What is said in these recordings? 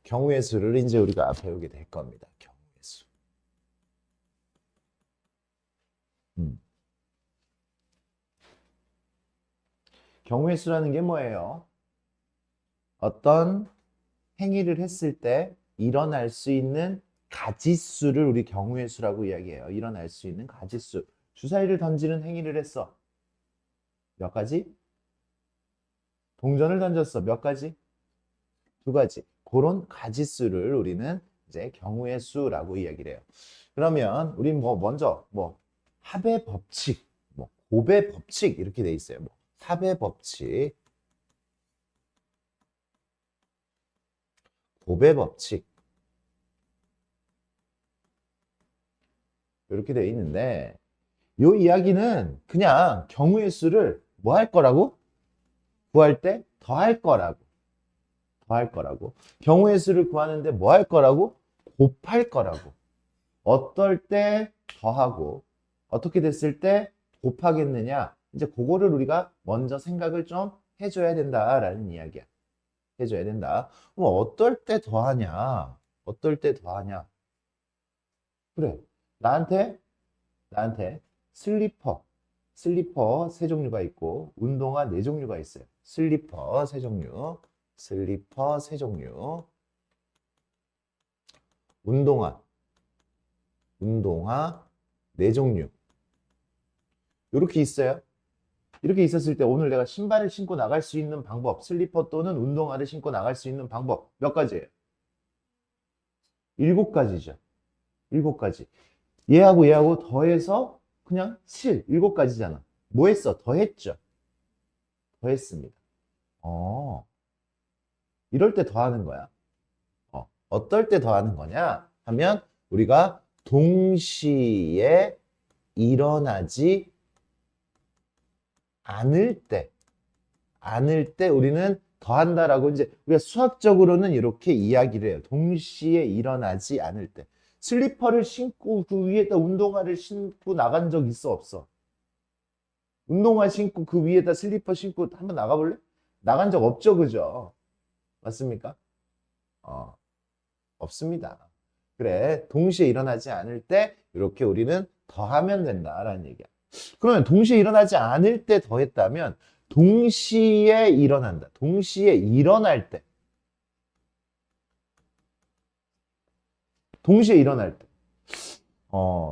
경우의 수를 이제 우리가 배우게 될 겁니다. 경우의 수. 경우의 수라는 게 뭐예요? 어떤 행위를 했을 때 일어날 수 있는 가지수를 우리 경우의 수라고 이야기해요. 일어날 수 있는 가지수. 주사위를 던지는 행위를 했어. 몇 가지? 동전을 던졌어. 몇 가지? 두 가지. 그런 가지수를 우리는 이제 경우의 수라고 이야기를 해요. 그러면 우리 먼저 합의 법칙, 곱의 법칙 이렇게 돼 있어요. 합의 법칙, 곱의 법칙 이렇게 돼 있는데 이 이야기는 그냥 경우의 수를 뭐 할 거라고? 구할 때 더할 거라고. 더할 거라고. 경우의 수를 구하는데 뭐 할 거라고? 곱할 거라고. 어떨 때 더하고 어떻게 됐을 때 곱하겠느냐. 이제 그거를 우리가 먼저 생각을 좀 해줘야 된다라는 이야기야. 해줘야 된다. 그럼 어떨 때 더하냐? 어떨 때 더하냐? 그래. 나한테 슬리퍼 세 종류가 있고 운동화 네 종류가 있어요. 슬리퍼 세 종류, 운동화 네 종류. 이렇게 있어요. 이렇게 있었을 때 오늘 내가 신발을 신고 나갈 수 있는 방법, 슬리퍼 또는 운동화를 신고 나갈 수 있는 방법 몇 가지예요? 7가지죠. 7가지. 얘하고 더해서 그냥 7가지잖아. 뭐 했어? 더했죠. 더했습니다. 이럴 때 더하는 거야. 어떨 때 더하는 거냐 하면 우리가 동시에 일어나지 않을 때 우리는 더한다라고 이제 우리가 수학적으로는 이렇게 이야기를 해요. 동시에 일어나지 않을 때. 슬리퍼를 신고 그 위에다 운동화를 신고 나간 적 있어 없어? 운동화 신고 그 위에다 슬리퍼 신고 한번 나가볼래? 나간 적 없죠, 그죠? 맞습니까? 어, 없습니다. 그래, 동시에 일어나지 않을 때 이렇게 우리는 더하면 된다라는 얘기야. 그러면 동시에 일어나지 않을 때 더했다면 동시에 일어난다. 동시에 일어날 때. 동시에 일어날 때.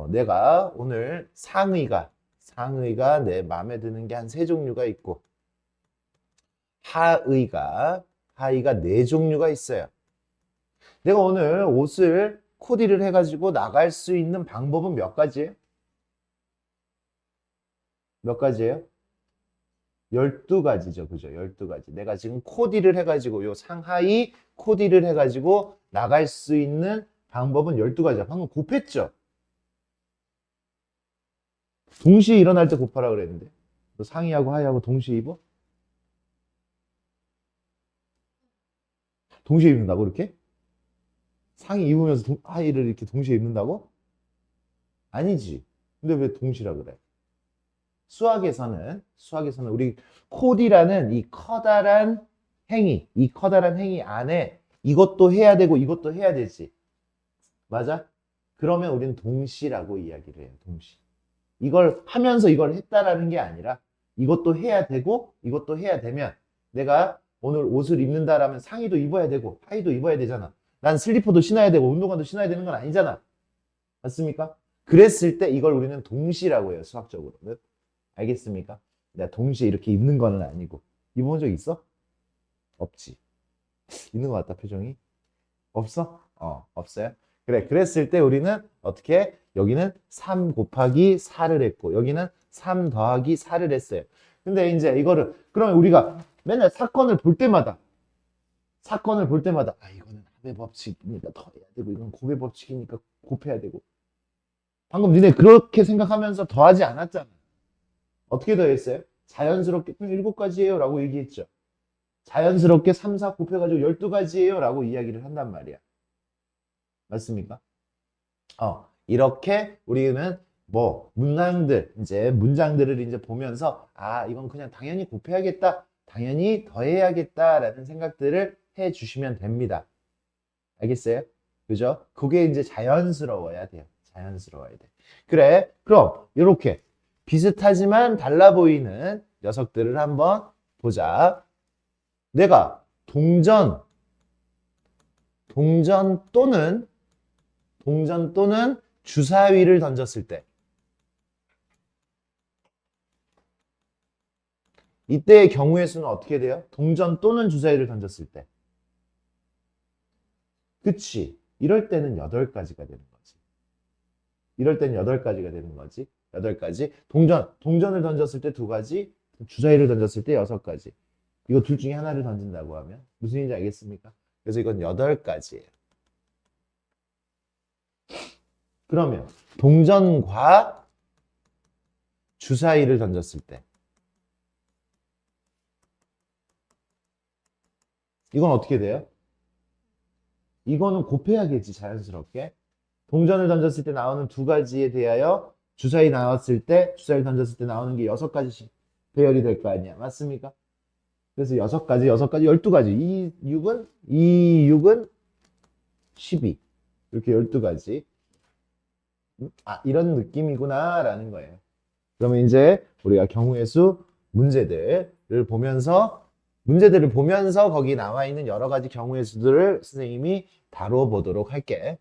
내가 오늘 상의가 내 마음에 드는 게 한 3종류가 있고 하의가 네 종류가 있어요. 내가 오늘 옷을 코디를 해가지고 나갈 수 있는 방법은 몇 가지예요? 몇 가지예요? 12가지죠. 그죠? 12가지. 내가 지금 코디를 해가지고 요 상하이 코디를 해가지고 나갈 수 있는 방법은 12가지야. 방금 곱했죠? 동시에 일어날 때 곱하라 그랬는데. 너 상의하고 하의하고 동시에 입어? 동시에 입는다고 이렇게? 상의 입으면서 하의를 이렇게 동시에 입는다고? 아니지. 근데 왜 동시라 그래? 수학에서는 우리 코디라는 이 커다란 행위 안에 이것도 해야 되고 이것도 해야 되지. 맞아? 그러면 우리는 동시라고 이야기를 해요. 동시. 이걸 하면서 이걸 했다라는 게 아니라 이것도 해야 되고 이것도 해야 되면 내가 오늘 옷을 입는다라면 상의도 입어야 되고 하의도 입어야 되잖아. 난 슬리퍼도 신어야 되고 운동화도 신어야 되는 건 아니잖아. 맞습니까? 그랬을 때 이걸 우리는 동시라고 해요. 수학적으로는. 알겠습니까? 내가 동시에 이렇게 입는 거는 아니고. 입어본 적 있어? 없지. 있는 것 같다, 표정이. 없어? 없어요. 그래, 그랬을 때 우리는 어떻게? 여기는 3 곱하기 4를 했고, 여기는 3 더하기 4를 했어요. 근데 이제 이거를, 그러면 우리가 맨날 사건을 볼 때마다, 이거는 합의 법칙이니까 더해야 되고, 이건 곱의 법칙이니까 곱해야 되고. 방금 니네 그렇게 생각하면서 더하지 않았잖아. 어떻게 더했어요? 자연스럽게 7가지예요 라고 얘기했죠. 자연스럽게 3, 4 곱해가지고 12가지예요 라고 이야기를 한단 말이야. 맞습니까? 이렇게 우리는 문장들을 이제 보면서 이건 그냥 당연히 곱해야겠다. 당연히 더해야겠다라는 생각들을 해 주시면 됩니다. 알겠어요? 그죠? 그게 이제 자연스러워야 돼요. 자연스러워야 돼. 그래, 그럼 이렇게 비슷하지만 달라 보이는 녀석들을 한번 보자. 내가 동전 또는 주사위를 던졌을 때 이때의 경우의 수는 어떻게 돼요? 동전 또는 주사위를 던졌을 때. 그치? 이럴 때는 8가지가 되는 거지. 이럴 때는 8가지가 되는 거지. 8가지. 동전을 던졌을 때 2가지, 주사위를 던졌을 때 6가지. 이거 둘 중에 하나를 던진다고 하면 무슨 일인지 알겠습니까? 그래서 이건 8가지예요. 그러면 동전과 주사위를 던졌을 때 이건 어떻게 돼요? 이거는 곱해야겠지, 자연스럽게. 동전을 던졌을 때 나오는 2가지에 대하여 주사위를 던졌을 때 나오는 게 6가지씩 배열이 될 거 아니야. 맞습니까? 그래서 6가지, 12가지. 이 6은 12. 이렇게 12가지. 이런 느낌이구나, 라는 거예요. 그러면 이제 우리가 경우의 수 문제들을 보면서 거기 나와 있는 여러 가지 경우의 수들을 선생님이 다뤄보도록 할게.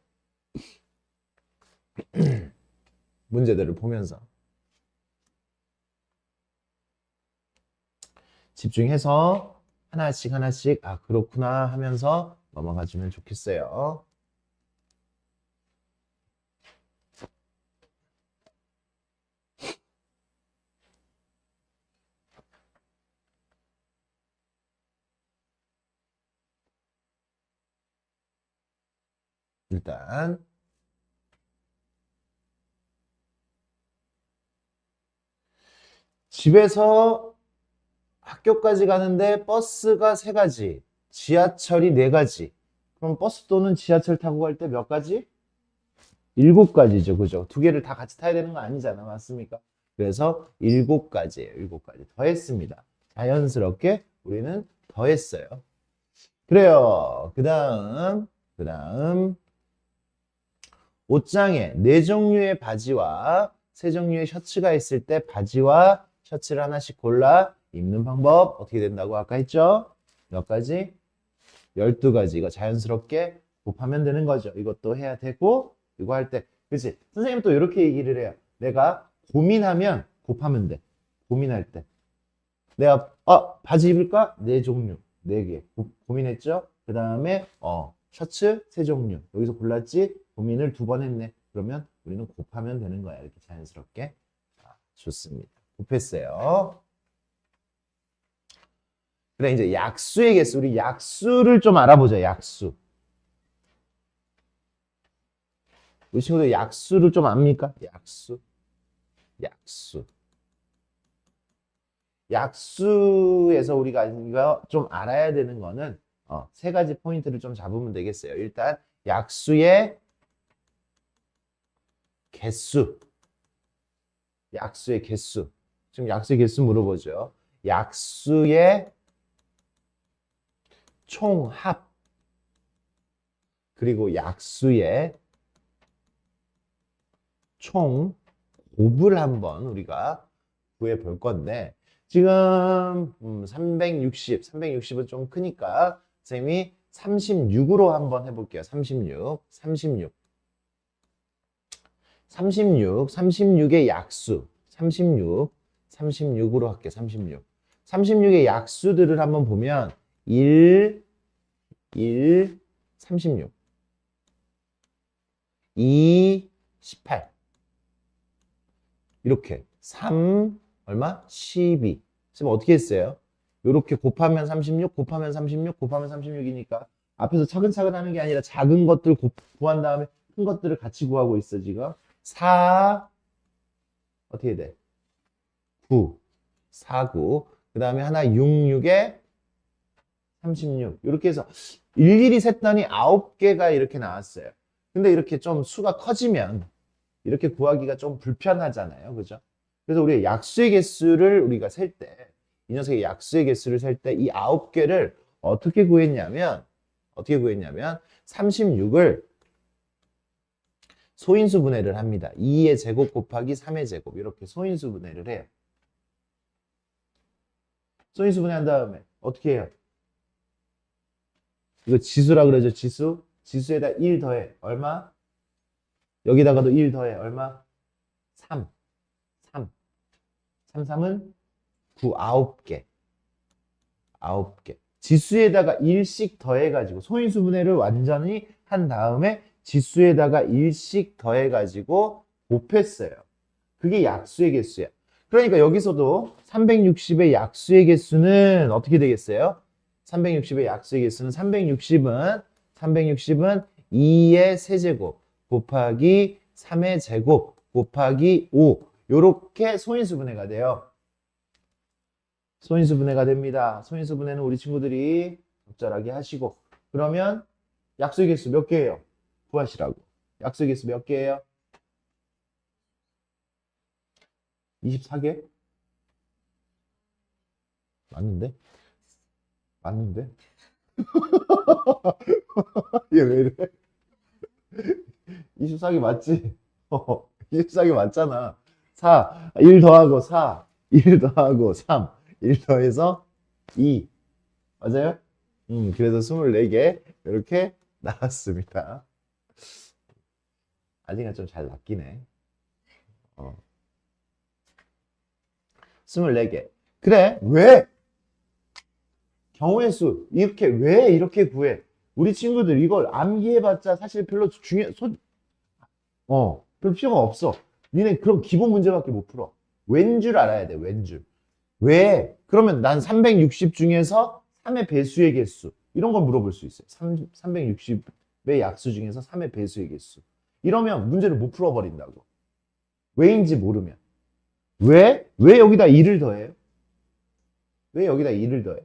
문제들을 보면서 집중해서 하나씩 그렇구나 하면서 넘어가주면 좋겠어요. 일단 집에서 학교까지 가는데 버스가 3가지, 지하철이 4가지. 그럼 버스 또는 지하철 타고 갈 때 몇 가지? 7가지죠. 그죠? 2개를 다 같이 타야 되는 거 아니잖아. 맞습니까? 그래서 7가지예요. 7가지. 더했습니다. 자연스럽게 우리는 더했어요. 그래요. 그 다음 옷장에 4종류의 바지와 3종류의 셔츠가 있을 때 바지와 셔츠를 하나씩 골라 입는 방법 어떻게 된다고 아까 했죠? 몇 가지? 12가지. 이거 자연스럽게 곱하면 되는 거죠. 이것도 해야 되고 이거 할 때 그치? 선생님 또 이렇게 얘기를 해요. 내가 고민하면 곱하면 돼. 고민할 때 내가 바지 입을까? 4종류 4개 고민했죠? 그 다음에 셔츠 3종류 여기서 골랐지? 고민을 2번 했네. 그러면 우리는 곱하면 되는 거야. 이렇게 자연스럽게. 좋습니다. 곱했어요. 그래, 이제 약수의 개수. 우리 약수를 좀 알아보자. 약수. 우리 친구들 약수를 좀 압니까? 약수. 약수에서 우리가 이거 좀 알아야 되는 거는 3가지 포인트를 좀 잡으면 되겠어요. 일단 약수의 개수. 지금 약수의 개수 물어보죠. 약수의 총합. 그리고 약수의 총곱을 한번 우리가 구해 볼 건데 지금 360은 좀 크니까 선생님이 36으로 한번 해볼게요. 36의 약수 36으로 할게요. 36의 약수들을 한번 보면 1, 36 2, 18 이렇게 3 얼마? 12 지금 어떻게 했어요? 이렇게 곱하면 36 곱하면 36이니까 앞에서 차근차근 하는 게 아니라 작은 것들 구한 다음에 큰 것들을 같이 구하고 있어 지금 4 어떻게 돼? 9 4, 9 그 다음에 하나 66에 36 이렇게 해서 일일이 셌더니 9개가 이렇게 나왔어요. 근데 이렇게 좀 수가 커지면 이렇게 구하기가 좀 불편하잖아요. 그죠? 그래서 우리가 약수의 개수를 우리가 셀 때, 이 녀석의 약수의 개수를 셀 때 이 9개를 어떻게 구했냐면 어떻게 구했냐면 36을 소인수 분해를 합니다. 2의 제곱 곱하기 3의 제곱 이렇게 소인수 분해를 해요. 소인수 분해한 다음에 어떻게 해요? 이거 지수라 그러죠. 지수. 지수에다 1 더해. 얼마? 여기다가도 1 더해. 얼마? 3. 3. 3, 3은 9, 9개. 9개. 지수에다가 1씩 더해가지고 소인수 분해를 완전히 한 다음에 지수에다가 1씩 더해가지고 곱했어요. 그게 약수의 개수야. 그러니까 여기서도 360의 약수의 개수는 어떻게 되겠어요? 360의 약수의 개수는 360은 2의 세제곱 곱하기 3의 제곱 곱하기 5 요렇게 소인수 분해가 돼요. 소인수 분해가 됩니다. 소인수 분해는 우리 친구들이 적절하게 하시고 그러면 약수의 개수 몇 개예요? 구하시라고. 약수의 개수 몇 개예요? 24개? 맞는데? 맞는데? 얘 왜 이래? 24개 맞지? 24개 맞잖아. 4, 1 더하고 4, 1 더하고 3, 1 더해서 2. 맞아요? 그래서 24개 이렇게 나왔습니다. 아직은 좀 잘 낚이네. 24개. 그래, 왜? 경우의 수, 이렇게, 왜 이렇게 구해? 우리 친구들 이걸 암기해봤자 사실 별로 별 필요가 없어. 니네 그럼 기본 문제밖에 못 풀어. 왠 줄 알아야 돼, 왠 줄. 왜? 그러면 난 360 중에서 3의 배수의 개수. 이런 걸 물어볼 수 있어요. 360의 약수 중에서 3의 배수의 개수. 이러면 문제를 못 풀어버린다고. 왜인지 모르면. 왜 여기다 2를 더해요? 왜 여기다 2를 더해?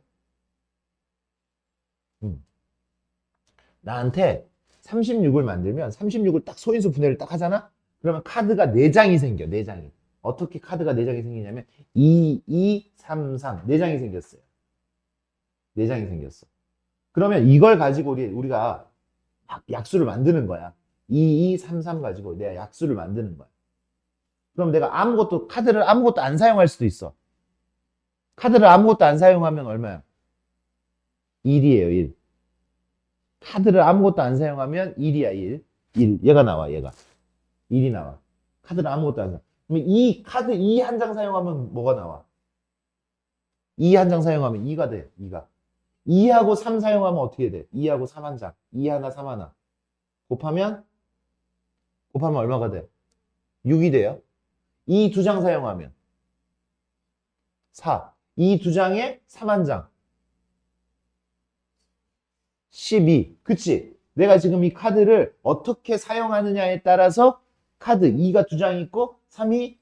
나한테 36을 만들면 36을 딱 소인수 분해를 딱 하잖아? 그러면 카드가 4장이 생겨, 4장이. 어떻게 카드가 4장이 생기냐면 2, 2, 3, 3. 4장이 생겼어요. 4장이 생겼어. 그러면 이걸 가지고 우리가 약수를 만드는 거야. 2, 2, 3, 3 가지고 내가 약수를 만드는 거야. 그럼 내가 카드를 아무것도 안 사용할 수도 있어. 카드를 아무것도 안 사용하면 얼마야? 1이에요, 1. 카드를 아무것도 안 사용하면 1이야, 1. 1. 얘가 나와, 얘가. 1이 나와. 카드를 아무것도 안 사용. 그러면 이 카드 2 한 장 사용하면 뭐가 나와? 2 한 장 사용하면 2가 돼, 2가. 2하고 3 사용하면 어떻게 돼? 2하고 3 한 장. 2 하나, 3 하나. 곱하면 얼마가 돼? 6이 돼요. 2 두 장 사용하면 4. 2 두 장에 3 한 장. 12. 그치? 내가 지금 이 카드를 어떻게 사용하느냐에 따라서 카드 2가 두 장 있고 3이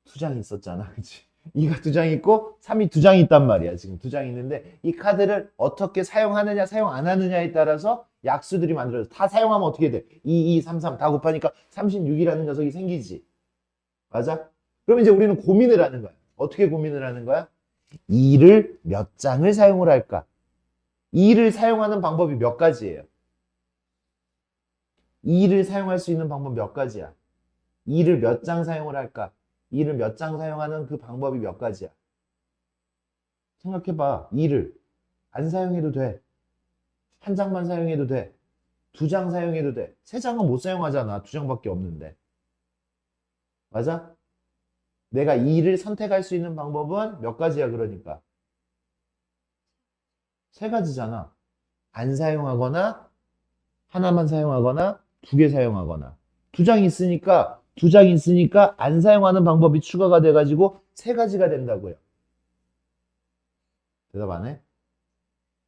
두 장 있었잖아. 그치? 2가 두 장 있고 3이 두 장 있단 말이야. 지금 두 장 있는데 이 카드를 어떻게 사용하느냐 사용 안 하느냐에 따라서 약수들이 만들어져. 다 사용하면 어떻게 돼? 2, 2, 3, 3 다 곱하니까 36이라는 녀석이 생기지. 맞아? 그럼 이제 우리는 고민을 하는 거야. 어떻게 고민을 하는 거야? 2를 몇 장을 사용을 할까? 2를 사용하는 방법이 몇 가지예요? 2를 사용할 수 있는 방법 몇 가지야? 2를 몇 장 사용을 할까? 2를 몇 장 사용하는 그 방법이 몇 가지야? 생각해봐. 2를 안 사용해도 돼. 한 장만 사용해도 돼. 두 장 사용해도 돼. 세 장은 못 사용하잖아. 두 장밖에 없는데. 맞아? 내가 2를 선택할 수 있는 방법은 몇 가지야, 그러니까? 세 가지잖아. 안 사용하거나, 하나만 사용하거나, 두 개 사용하거나. 두 장 있으니까 안 사용하는 방법이 추가가 돼가지고 세 가지가 된다고요. 대답 안 해?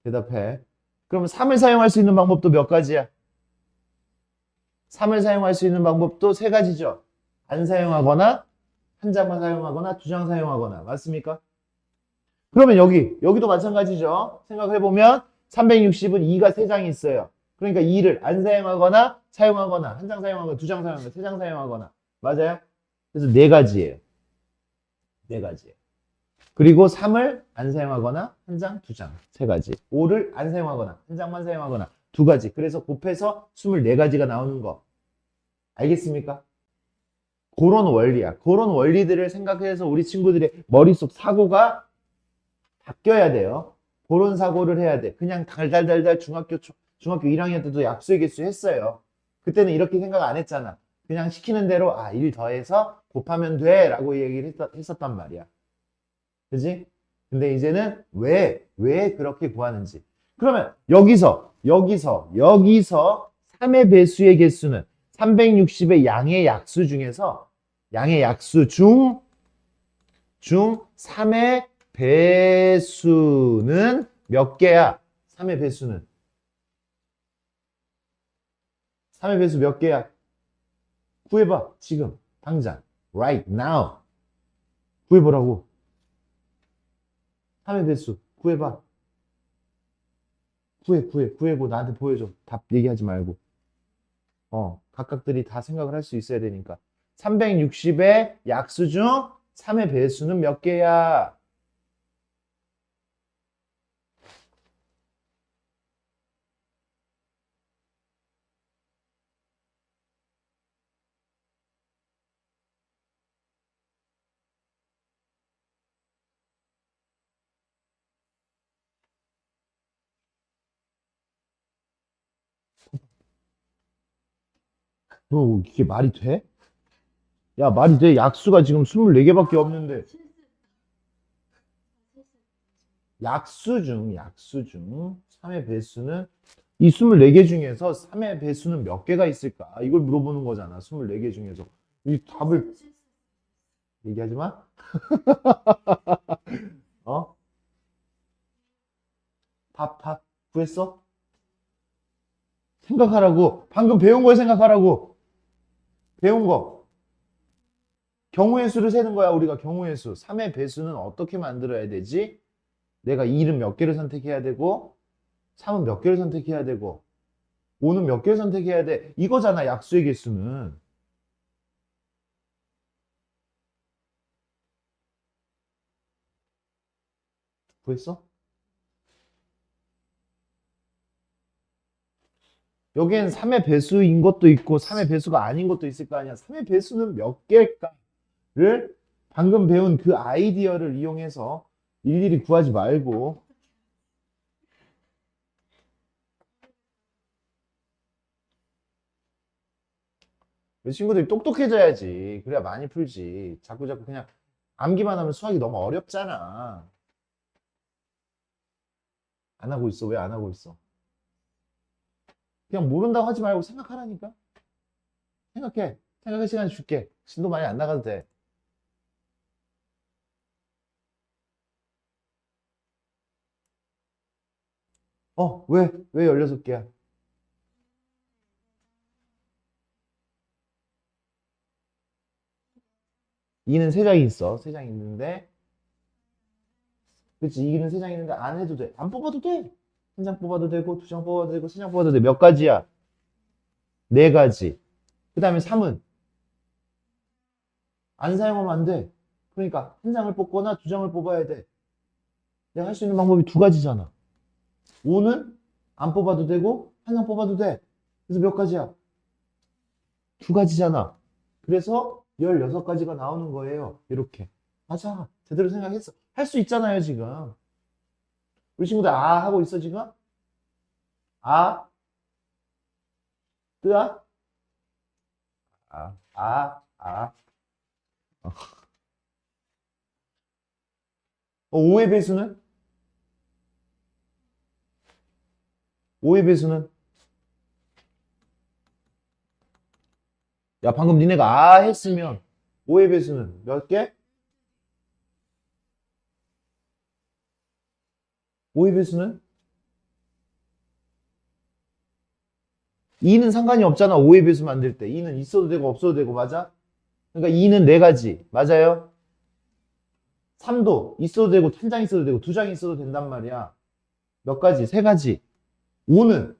대답해. 그러면 3을 사용할 수 있는 방법도 몇 가지야? 3을 사용할 수 있는 방법도 세 가지죠. 안 사용하거나, 한 장만 사용하거나, 두 장 사용하거나. 맞습니까? 그러면 여기도 마찬가지죠. 생각해보면 360은 2가 3장이 있어요. 그러니까 2를 안 사용하거나, 사용하거나, 한 장 사용하거나, 두 장 사용하거나, 세 장 사용하거나. 맞아요? 그래서 네 가지예요. 네 가지예요. 그리고 3을 안 사용하거나 한 장, 두 장, 세 가지. 5를 안 사용하거나 한 장만 사용하거나 두 가지. 그래서 곱해서 24가지가 나오는 거. 알겠습니까? 그런 원리야. 그런 원리들을 생각해서 우리 친구들의 머릿속 사고가 바뀌어야 돼요. 그런 사고를 해야 돼. 그냥 달달달달 중학교 1학년 때도 약수의 개수 했어요. 그때는 이렇게 생각 안 했잖아. 그냥 시키는 대로 1 더해서 곱하면 돼 라고 얘기를 했었단 말이야. 그지? 근데 이제는 왜 그렇게 구하는지. 그러면 여기서 3의 배수의 개수는 360의 양의 약수 중에서 양의 약수 중 3의 배수는 몇 개야? 3의 배수는 3의 배수 몇 개야? 구해봐. 지금 당장 right now 구해보라고. 3의 배수 구해봐. 구해고 나한테 보여줘. 답 얘기하지 말고. 각각들이 다 생각을 할 수 있어야 되니까. 360의 약수 중 3의 배수는 몇 개야? 너 이게 말이 돼? 야, 말이 돼? 약수가 지금 24개밖에 없는데. 약수 중 3의 배수는 이 24개 중에서 3의 배수는 몇 개가 있을까? 이걸 물어보는 거잖아. 24개 중에서. 이 답을 얘기하지 마. 어? 답 구했어? 생각하라고. 방금 배운 걸 생각하라고. 배운 거. 경우의 수를 세는 거야, 우리가 경우의 수. 3의 배수는 어떻게 만들어야 되지? 내가 2는 몇 개를 선택해야 되고, 3은 몇 개를 선택해야 되고, 5는 몇 개를 선택해야 돼. 이거잖아, 약수의 개수는. 구했어? 여기엔 3의 배수인 것도 있고 3의 배수가 아닌 것도 있을 거 아니야. 3의 배수는 몇 개일까를 방금 배운 그 아이디어를 이용해서 일일이 구하지 말고 친구들이 똑똑해져야지. 그래야 많이 풀지. 자꾸 그냥 암기만 하면 수학이 너무 어렵잖아. 안 하고 있어. 왜 안 하고 있어? 그냥 모른다고 하지 말고 생각하라니까. 생각해. 생각할 시간 줄게. 진도 많이 안 나가도 돼. 왜 16개야? 2는 3장이 있어. 3장이 있는데, 그치? 2는 3장이 있는데 안 해도 돼. 안 뽑아도 돼. 한 장 뽑아도 되고, 두 장 뽑아도 되고, 세 장 뽑아도 돼. 몇 가지야? 네 가지. 그 다음에 3은 안 사용하면 안 돼. 그러니까 한 장을 뽑거나 두 장을 뽑아야 돼. 내가 할 수 있는 방법이 두 가지잖아. 5는 안 뽑아도 되고, 한 장 뽑아도 돼. 그래서 몇 가지야? 두 가지잖아. 그래서 16가지가 나오는 거예요. 이렇게. 맞아. 제대로 생각했어. 할 수 있잖아요, 지금. 우리 친구들 하고 있어, 지금? 아, 뜨아? 아. 5의 배수는? 5의 배수는? 야, 방금 니네가 했으면 5의 배수는 몇 개? 5의 배수는? 2는 상관이 없잖아. 5의 배수 만들 때. 2는 있어도 되고 없어도 되고, 맞아? 그러니까 2는 네 가지. 맞아요? 3도 있어도 되고, 한 장 있어도 되고, 두 장 있어도 된단 말이야. 몇 가지? 세 가지. 5는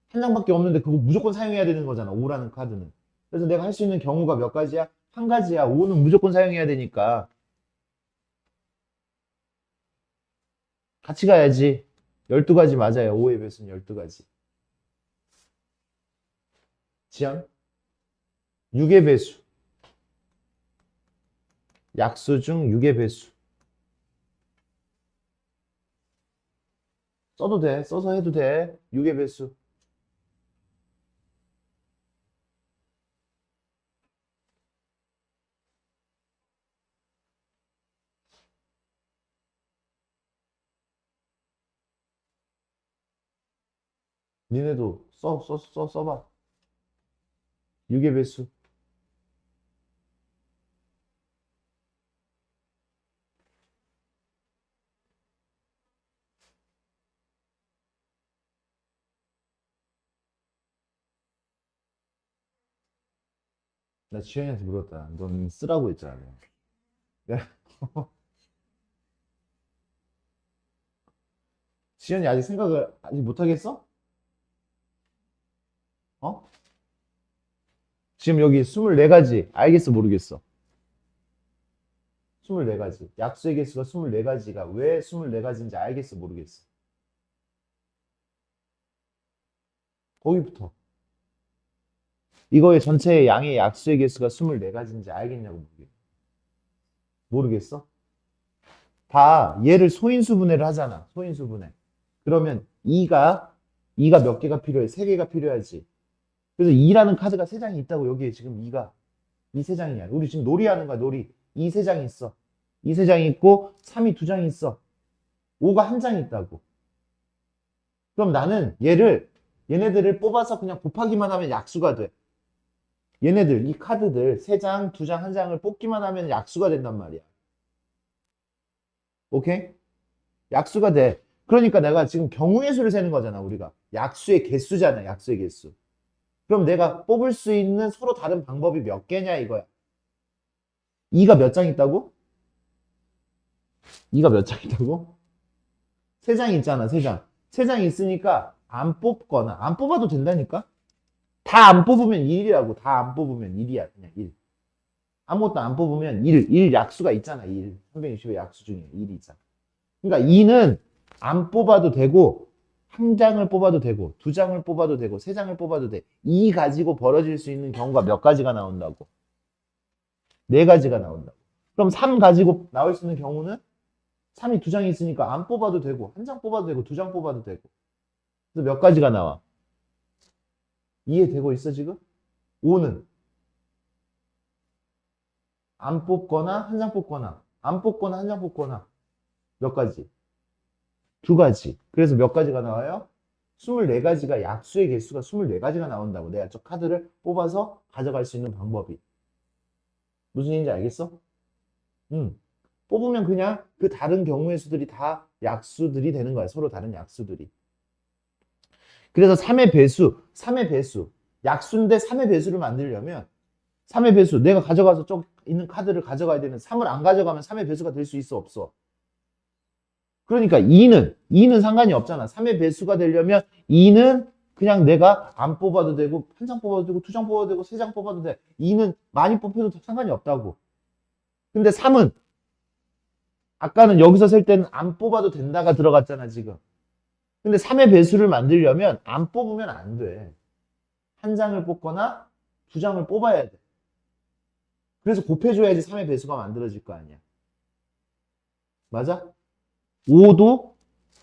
한 장밖에 없는데 그거 무조건 사용해야 되는 거잖아. 5라는 카드는. 그래서 내가 할 수 있는 경우가 몇 가지야? 한 가지야. 5는 무조건 사용해야 되니까. 같이 가야지. 12가지 맞아요. 5의 배수는 12가지. 지연? 6의 배수. 약수 중 6의 배수. 써도 돼. 써서 해도 돼. 6의 배수. 니네도 써봐. 6의 배수. 나 지현이한테 물었다. 넌 쓰라고 했잖아. 내가 지현이 아직 생각을 아직 못 하겠어? 어? 지금 여기 24가지. 알겠어, 모르겠어? 24가지. 약수의 개수가 24가지가 왜 24가지인지 알겠어, 모르겠어? 거기부터. 이거의 전체 양의 약수의 개수가 24가지인지 알겠냐고 모르겠어? 봐. 얘를 소인수분해를 하잖아. 소인수분해. 그러면 2가 몇 개가 필요해? 3개가 필요하지. 그래서 2라는 카드가 3장이 있다고. 여기에 지금 2가 이 3장이야. 우리 지금 놀이하는 거야. 놀이. 이 3장이 있어. 이 3장이 있고 3이 2장이 있어. 5가 1장이 있다고. 그럼 나는 얘네들을 뽑아서 그냥 곱하기만 하면 약수가 돼. 얘네들 이 카드들 3장, 2장, 1장을 뽑기만 하면 약수가 된단 말이야. 오케이? 약수가 돼. 그러니까 내가 지금 경우의 수를 세는 거잖아. 우리가 약수의 개수잖아. 약수의 개수. 그럼 내가 뽑을 수 있는 서로 다른 방법이 몇 개냐 이거야. 2가 몇 장 있다고? 2가 몇 장 있다고? 3장 있잖아. 3장. 3장 있으니까 안 뽑거나 안 뽑아도 된다니까? 다 안 뽑으면 1이라고. 다 안 뽑으면 1이야. 그냥 1. 아무것도 안 뽑으면 1 약수가 있잖아. 1. 360의 약수 중에 1이 있잖아. 그러니까 2는 안 뽑아도 되고 한 장을 뽑아도 되고 2장을 뽑아도 되고 3장을 뽑아도 돼. 2 가지고 벌어질 수 있는 경우가 몇 가지가 나온다고? 4가지가 나온다고. 그럼 3 가지고 나올 수 있는 경우는 3이 2장이 있으니까 안 뽑아도 되고 한 장 뽑아도 되고 2장 뽑아도 되고. 그래서 몇 가지가 나와? 이해되고 있어 지금? 5는 안 뽑거나 한 장 뽑거나 안 뽑거나 한 장 뽑거나 몇 가지? 2가지. 그래서 몇 가지가 나와요? 24가지가 약수의 개수가 24가지가 나온다고. 내가 저 카드를 뽑아서 가져갈 수 있는 방법이. 무슨 얘기인지 알겠어? 응. 뽑으면 그냥 그 다른 경우의 수들이 다 약수들이 되는 거야. 서로 다른 약수들이. 그래서 3의 배수, 3의 배수. 약수인데 3의 배수를 만들려면 3의 배수. 내가 가져가서 저 있는 카드를 가져가야 되는 3을 안 가져가면 3의 배수가 될 수 있어 없어? 그러니까 2는 상관이 없잖아. 3의 배수가 되려면 2는 그냥 내가 안 뽑아도 되고 한 장 뽑아도 되고 2장 뽑아도 되고 3장 뽑아도 돼. 2는 많이 뽑혀도 상관이 없다고. 근데 3은 아까는 여기서 셀 때는 안 뽑아도 된다가 들어갔잖아 지금. 근데 3의 배수를 만들려면 안 뽑으면 안 돼. 한 장을 뽑거나 2장을 뽑아야 돼. 그래서 곱해줘야지 3의 배수가 만들어질 거 아니야. 맞아? 5도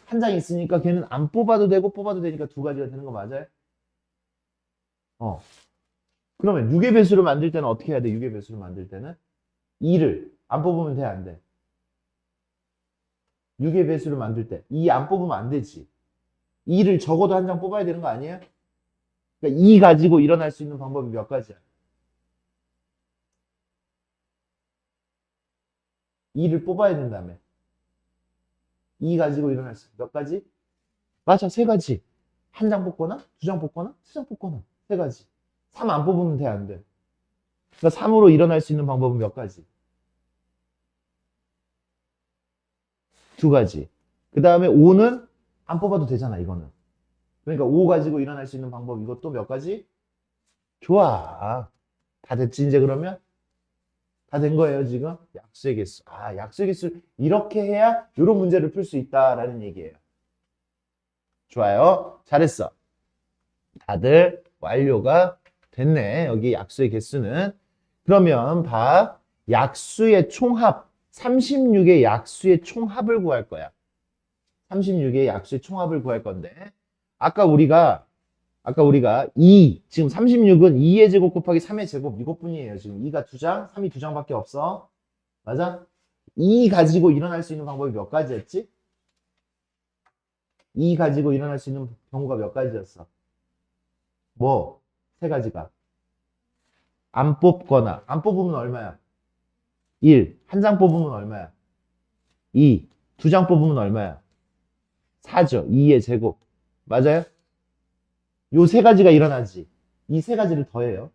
한 장 있으니까 걔는 안 뽑아도 되고 뽑아도 되니까 2가지가 되는 거 맞아요? 그러면 6의 배수를 만들 때는 어떻게 해야 돼? 6의 배수를 만들 때는 2를 안 뽑으면 돼, 안 돼? 6의 배수를 만들 때 2 안 뽑으면 안 되지. 2를 적어도 한 장 뽑아야 되는 거 아니에요? 그러니까 2 가지고 일어날 수 있는 방법이 몇 가지야? 2를 뽑아야 된다며. 2 가지고 일어날 수 몇 가지? 맞아, 3가지. 한 장 뽑거나 2장 뽑거나 3장 뽑거나 3가지. 3 안 뽑으면 돼, 안 돼? 그러니까 3으로 일어날 수 있는 방법은 몇 가지? 2가지. 그 다음에 5는 안 뽑아도 되잖아, 이거는. 그러니까 5 가지고 일어날 수 있는 방법 이것도 몇 가지? 좋아. 다 됐지, 이제 그러면? 다 된 거예요, 지금? 약수의 개수. 아, 약수의 개수 이렇게 해야 이런 문제를 풀 수 있다라는 얘기예요. 좋아요. 잘했어. 다들 완료가 됐네. 여기 약수의 개수는. 그러면 봐. 약수의 총합. 36의 약수의 총합을 구할 거야. 36의 약수의 총합을 구할 건데. 아까 우리가 2, 지금 36은 2의 제곱 곱하기 3의 제곱 이것뿐이에요. 지금 2가 2장, 3이 2장밖에 없어. 맞아? 2 가지고 일어날 수 있는 방법이 몇 가지였지? 2 가지고 일어날 수 있는 경우가 몇 가지였어? 뭐? 세 가지가. 안 뽑거나. 안 뽑으면 얼마야? 1. 한 장 뽑으면 얼마야? 2. 두 장 뽑으면 얼마야? 4죠. 2의 제곱. 맞아요? 요 세 가지가 일어나지. 이 세 가지를 더해요.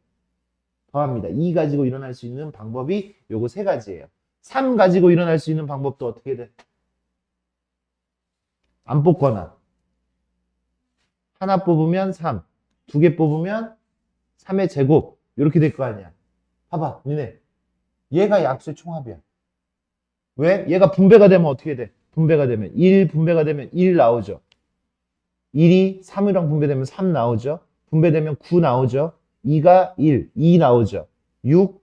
더합니다. 2 가지고 일어날 수 있는 방법이 요거 세 가지예요. 3 가지고 일어날 수 있는 방법도 어떻게 돼? 안 뽑거나. 하나 뽑으면 3. 두 개 뽑으면 3의 제곱. 이렇게 될 거 아니야. 봐봐, 니네. 얘가 약수의 총합이야. 왜? 얘가 분배가 되면 어떻게 돼? 분배가 되면 1 분배가 되면 1 나오죠. 1이 3이랑 분배되면 3 나오죠. 분배되면 9 나오죠. 2가 1, 2 나오죠. 6,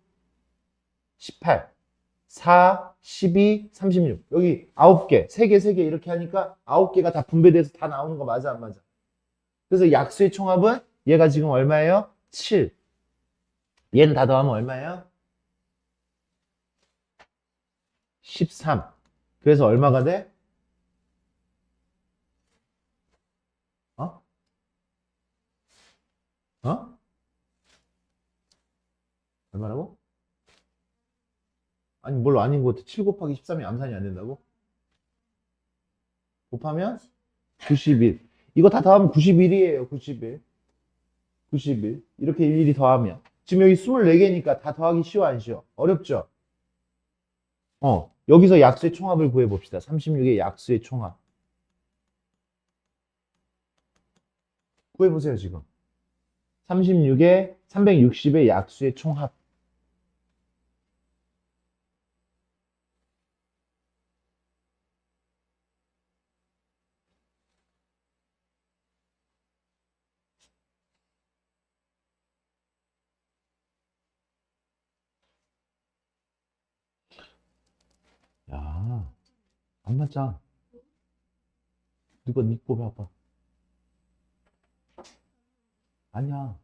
18, 4, 12, 36. 여기 9개, 3개, 3개 이렇게 하니까 9개가 다 분배돼서 다 나오는 거 맞아, 안 맞아? 그래서 약수의 총합은 얘가 지금 얼마예요? 7. 얘는 다 더하면 얼마예요? 13. 그래서 얼마가 돼? 어? 어? 얼마라고? 아니, 뭘 아닌 것 같아. 7 곱하기 13이 암산이 안 된다고? 곱하면 91. 이거 다 더하면 91이에요. 91. 91. 이렇게 일일이 더하면. 지금 여기 24개니까 다 더하기 쉬워, 안 쉬워? 어렵죠? 여기서 약수의 총합을 구해봅시다. 36의 약수의 총합. 구해보세요, 지금. 36의 360의 약수의 총합. 야, 안 맞잖아. 누가 니 뽑아봐. 아니야.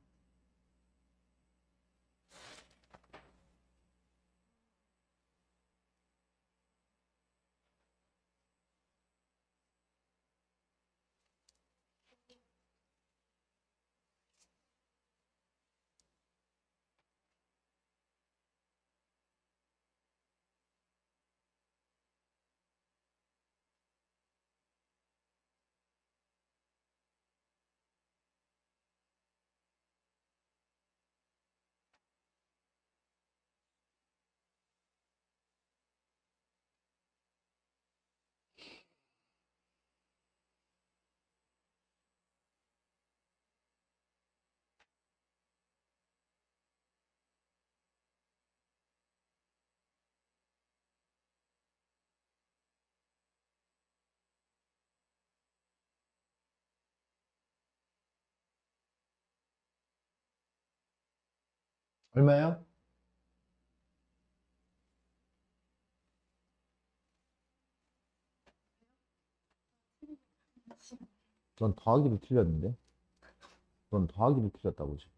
얼마예요? 넌 더하기로 틀렸는데? 넌 더하기로 틀렸다고, 지금.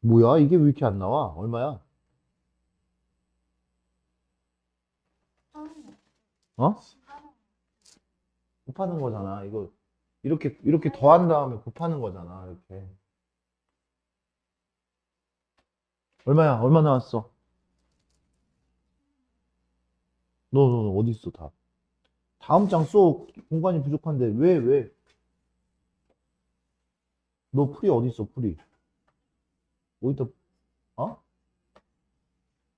뭐야? 이게 왜 이렇게 안 나와? 얼마야? 어? 곱하는 거잖아. 이거 이렇게 더한 다음에 곱하는 거잖아. 이렇게. 얼마야? 얼마 나왔어? 너 어디 있어, 다? 다음 장 써. 공간이 부족한데 왜? 너 풀이 어디 있어, 풀이? 어디다?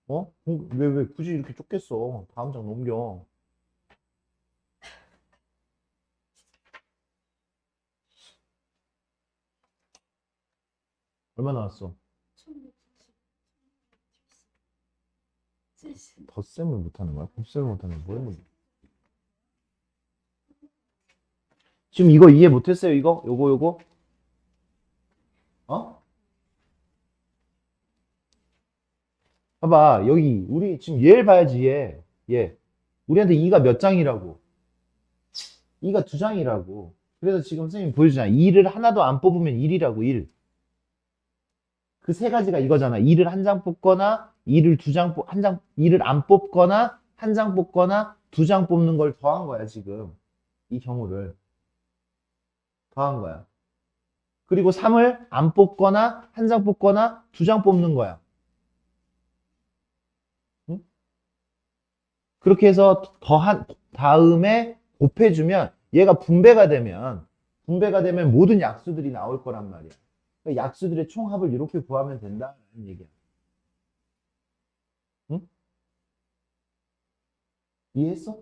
어? 왜 굳이 이렇게 좁겠어? 다음 장 넘겨. 얼마 나왔어? 덧셈을 못하는 거야? 곱셈을 못하는 거야? 뭐야? 지금 이거 이해 못했어요? 이거? 요거? 어? 봐봐, 여기 우리 지금 얘를 봐야지. 얘. 우리한테 2가 몇 장이라고? 2가 2장이라고. 그래서 지금 선생님 보여주잖아. 2를 하나도 안 뽑으면 1이라고. 1. 그 세 가지가 이거잖아. 2를 한 장 뽑거나 2를 두 장 뽑, 한 장, 2를 안 뽑거나 한 장 뽑거나 두 장 뽑는 걸 더한 거야, 지금. 이 경우를 더한 거야. 그리고 3을 안 뽑거나 한 장 뽑거나 두 장 뽑는 거야. 응? 그렇게 해서 더한 다음에 곱해주면 얘가 분배가 되면 모든 약수들이 나올 거란 말이야. 그러니까 약수들의 총합을 이렇게 구하면 된다는 얘기야. 응? 이해했어?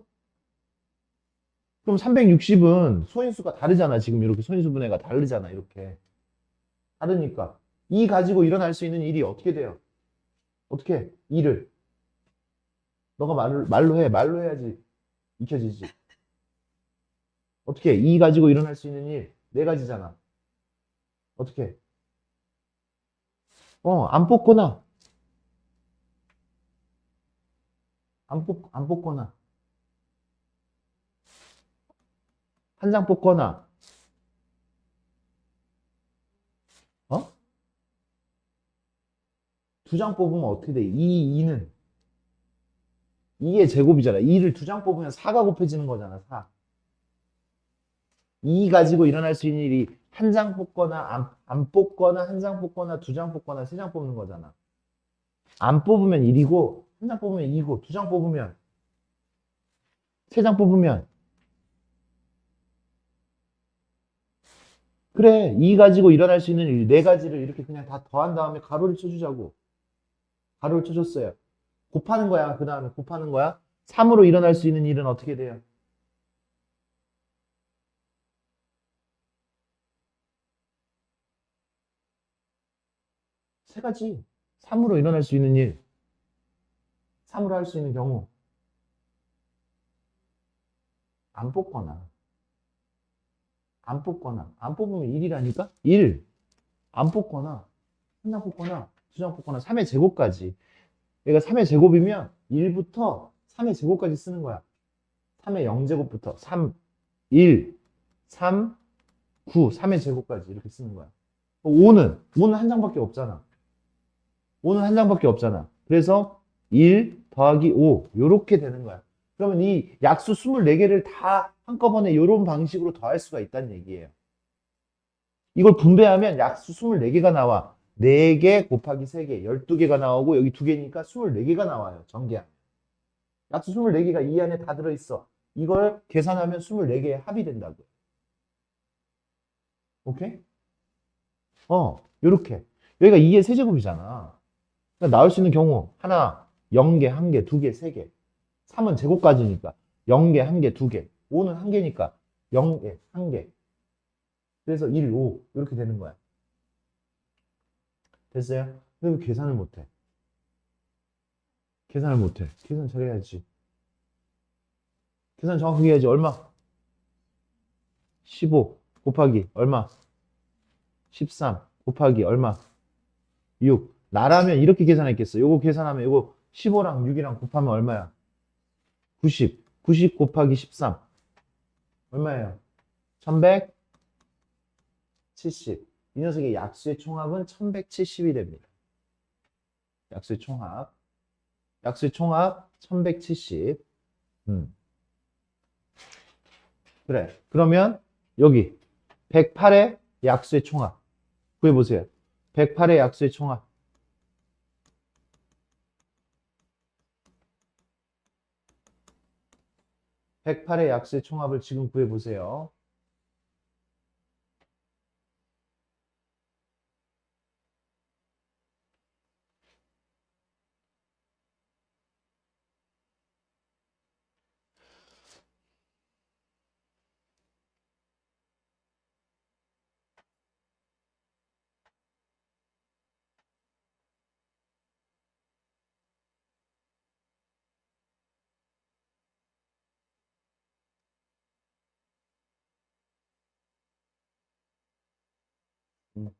그럼 360은 소인수가 다르잖아. 지금 이렇게 소인수 분해가 다르잖아. 이렇게. 다르니까. 이 가지고 일어날 수 있는 일이 어떻게 돼요? 어떻게 해? 일을. 너가 말로 해. 말로 해야지 익혀지지. 어떻게 해? 이 가지고 일어날 수 있는 일. 네 가지잖아. 어떻게 해? 안 뽑거나, 안 뽑거나, 한 장 뽑거나, 어? 두 장 뽑으면 어떻게 돼? 2는 2의 제곱이잖아. 2를 두 장 뽑으면 4가 곱해지는 거잖아. 4. 2 가지고 일어날 수 있는 일이 한 장 뽑거나 안 뽑거나 한 장 뽑거나 두 장 뽑거나 세 장 뽑는 거잖아. 안 뽑으면 1이고 한 장 뽑으면 2고 두 장 뽑으면 세 장 뽑으면 그래. 2 가지고 일어날 수 있는 일 네 가지를 이렇게 그냥 다 더한 다음에 가로를 쳐주자고. 가로를 쳐줬어요. 곱하는 거야. 그 다음에 곱하는 거야. 3으로 일어날 수 있는 일은 어떻게 돼요? 세 가지. 3으로 일어날 수 있는 일. 3으로 할 수 있는 경우. 안 뽑거나. 안 뽑으면 1이라니까? 1. 안 뽑거나. 한 장 뽑거나. 두 장 뽑거나. 3의 제곱까지. 얘가 3의 제곱이면 1부터 3의 제곱까지 쓰는 거야. 3의 0제곱부터 3, 1, 3, 9, 3의 제곱까지 이렇게 쓰는 거야. 5는 한 장밖에 없잖아. 5는 한 장밖에 없잖아. 그래서 1 더하기 5 요렇게 되는 거야. 그러면 이 약수 24개를 다 한꺼번에 이런 방식으로 더할 수가 있다는 얘기예요. 이걸 분배하면 약수 24개가 나와. 4개 곱하기 3개, 12개가 나오고 여기 2개니까 24개가 나와요. 전개하면. 약수 24개가 이 안에 다 들어있어. 이걸 계산하면 24개의 합이 된다고요. 오케이? 요렇게. 여기가 2의 세제곱이잖아. 그러니까 나올 수 있는 경우 하나, 0개, 1개, 2개, 3개. 3은 제곱까지니까 0개, 1개, 2개. 5는 1개니까 0개, 1개. 그래서 1, 5 이렇게 되는 거야. 됐어요? 근데 왜 계산을 못해? 계산을 못해. 계산 잘해야지. 계산 정확하게 해야지. 얼마? 15 곱하기 얼마? 13 곱하기 얼마? 6. 나라면 이렇게 계산했겠어. 요거 계산하면 요거 15랑 6이랑 곱하면 얼마야? 90. 90 곱하기 13. 얼마예요? 1170. 이 녀석의 약수의 총합은 1170이 됩니다. 약수의 총합. 약수의 총합 1170. 그래. 그러면 여기 108의 약수의 총합. 구해보세요. 108의 약수의 총합. 108의 약수의 총합을 지금 구해보세요. 음.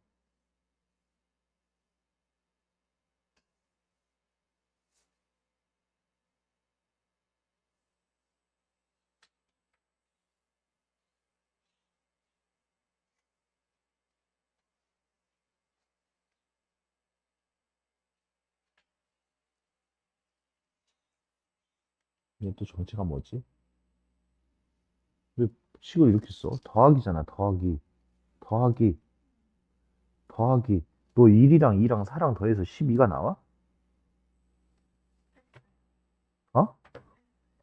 이게 또 정체가 뭐지? 왜 식을 이렇게 써? 더하기잖아, 더하기. 더하기, 더하기. 너 1이랑 2랑 4랑 더해서 12가 나와? 어?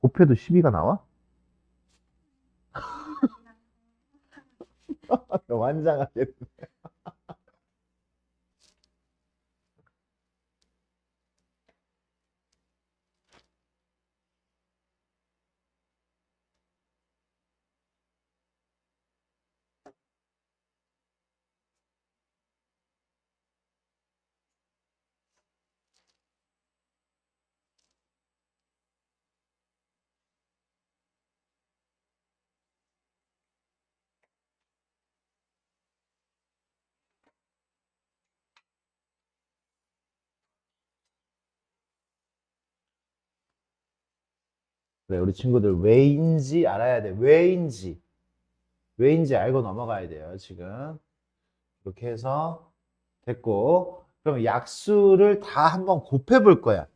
곱해도 12가 나와? 완장하겠네. 그래, 우리 친구들 왜인지 알아야 돼. 왜인지. 왜인지 알고 넘어가야 돼요, 지금. 이렇게 해서 됐고. 그럼 약수를 다 한번 곱해 볼 거야.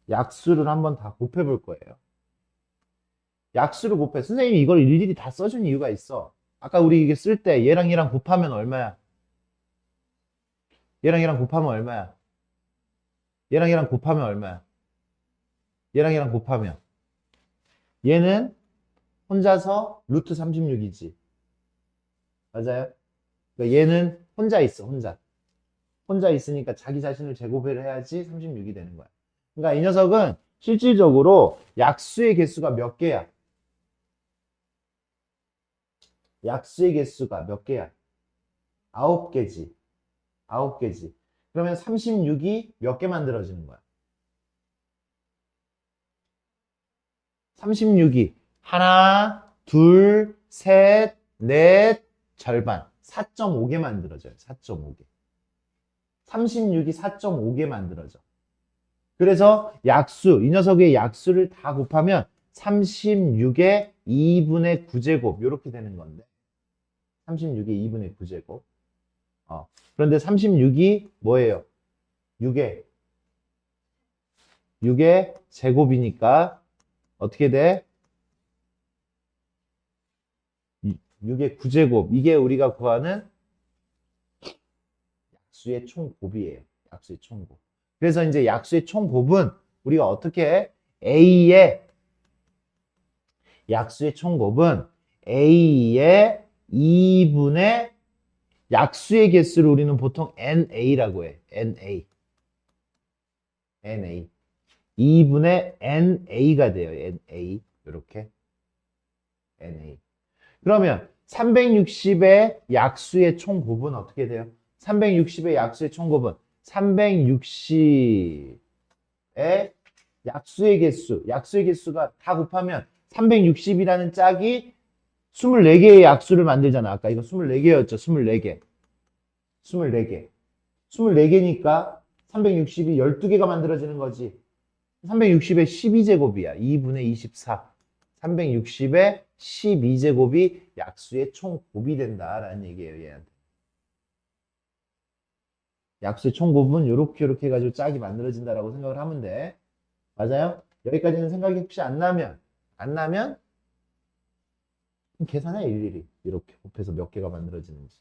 약수를 한번 다 곱해 볼 거예요. 약수를 곱해. 선생님이 이걸 일일이 다 써준 이유가 있어. 아까 우리 이게 쓸 때 얘랑 얘랑 곱하면 얼마야? 얘랑 얘랑 곱하면 얼마야? 얘랑 얘랑 곱하면 얼마야? 얘랑 얘랑 곱하면. 얘는 혼자서 루트 36이지. 맞아요? 그러니까 얘는 혼자 있어, 혼자. 혼자 있으니까 자기 자신을 제곱을 해야지 36이 되는 거야. 그러니까 이 녀석은 실질적으로 약수의 개수가 몇 개야? 약수의 개수가 몇 개야? 9개지. 9개지. 그러면 36이 몇 개 만들어지는 거야? 36이 하나, 둘, 셋, 넷, 절반. 4.5개 만들어져요. 4.5개. 36이 4.5개 만들어져. 그래서 약수, 이 녀석의 약수를 다 곱하면 36의 2분의 9제곱 이렇게 되는 건데 36의 2분의 9제곱. 그런데 36이 뭐예요? 6의 제곱이니까 어떻게 돼? 6의 9제곱. 이게 우리가 구하는 약수의 총곱이에요. 약수의 총곱. 그래서 이제 약수의 총곱은 우리가 어떻게 해? A의 약수의 총곱은 A의 2분의 약수의 개수를 우리는 보통 NA라고 해. NA. NA. 2분의 NA가 돼요. NA. 이렇게. NA. 그러면 360의 약수의 총곱은 어떻게 돼요? 360의 약수의 총곱은 360의 약수의 개수가 다 곱하면 360이라는 짝이 24개의 약수를 만들잖아. 아까 이거 24개였죠. 24개. 24개. 24개니까 360이 12개가 만들어지는 거지. 360의 12제곱이야. 2분의 24. 360의 12제곱이 약수의 총곱이 된다라는 얘기예요. 얘한테. 약수의 총곱은 이렇게 해가지고 짝이 만들어진다라고 생각을 하면 돼. 맞아요? 여기까지는 생각이 혹시 안 나면 계산해 일일이. 이렇게 곱해서 몇 개가 만들어지는지.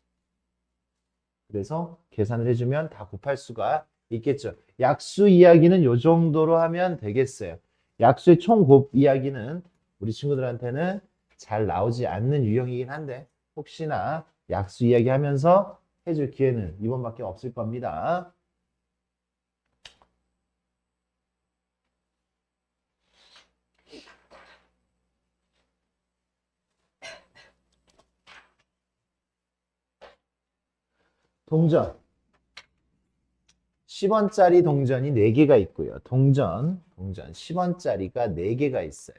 그래서 계산을 해주면 다 곱할 수가 있겠죠. 약수 이야기는 이 정도로 하면 되겠어요. 약수의 총곱 이야기는 우리 친구들한테는 잘 나오지 않는 유형이긴 한데 혹시나 약수 이야기 하면서 해줄 기회는 이번밖에 없을 겁니다. 동전. 10원짜리 동전이 4개가 있고요. 동전 10원짜리가 4개가 있어요.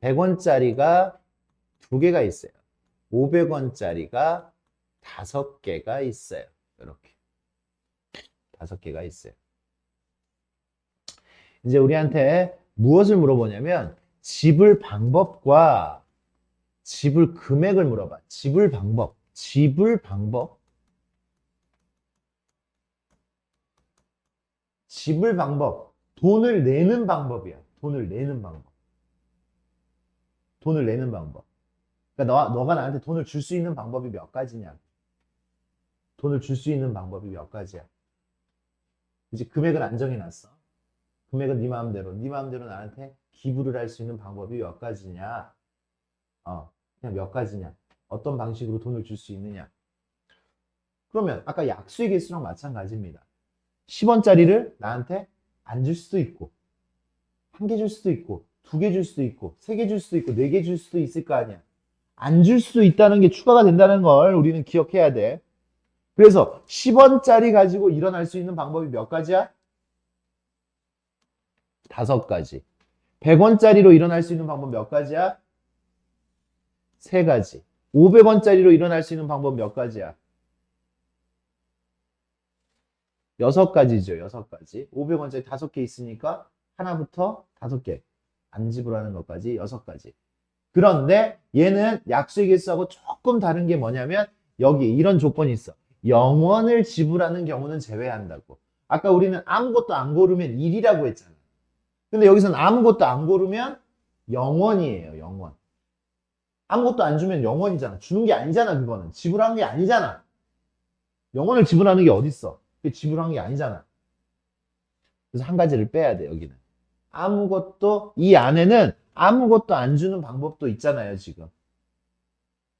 100원짜리가 2개가 있어요. 500원짜리가 5개가 있어요. 이렇게 5개가 있어요. 이제 우리한테 무엇을 물어보냐면 지불 방법과 지불 금액을 물어봐. 지불 방법. 지불 방법. 지불 방법. 돈을 내는 방법이야. 돈을 내는 방법. 돈을 내는 방법. 그러니까 너가 나한테 돈을 줄 수 있는 방법이 몇 가지냐? 돈을 줄 수 있는 방법이 몇 가지야? 이제 금액을 안 정해놨어. 금액은 네 마음대로 나한테 기부를 할 수 있는 방법이 몇 가지냐? 그냥 몇 가지냐? 어떤 방식으로 돈을 줄 수 있느냐? 그러면 아까 약수의 개수랑 마찬가지입니다. 10원짜리를 나한테 안 줄 수도 있고, 1개 줄 수도 있고, 2개 줄 수도 있고, 3개 줄 수도 있고, 4개 줄 수도 있을 거 아니야. 안 줄 수 있다는 게 추가가 된다는 걸 우리는 기억해야 돼. 그래서 10원짜리 가지고 일어날 수 있는 방법이 몇 가지야? 5가지. 100원짜리로 일어날 수 있는 방법 몇 가지야? 3가지. 500원짜리로 일어날 수 있는 방법 몇 가지야? 6가지죠. 6가지. 500원짜리 5개 있으니까 하나부터 5개. 안 지불하는 것까지 6가지. 그런데 얘는 약수의 개수하고 조금 다른 게 뭐냐면 여기 이런 조건이 있어. 0원을 지불하는 경우는 제외한다고. 아까 우리는 아무것도 안 고르면 1이라고 했잖아. 근데 여기서는 아무것도 안 고르면 0원이에요. 0원. 아무것도 안 주면 0원이잖아. 주는 게 아니잖아. 그거는. 지불하는 게 아니잖아. 0원을 지불하는 게 어딨어. 그게 지불한 게 아니잖아. 그래서 한 가지를 빼야 돼. 여기는. 이 안에는 아무것도 안 주는 방법도 있잖아요. 지금.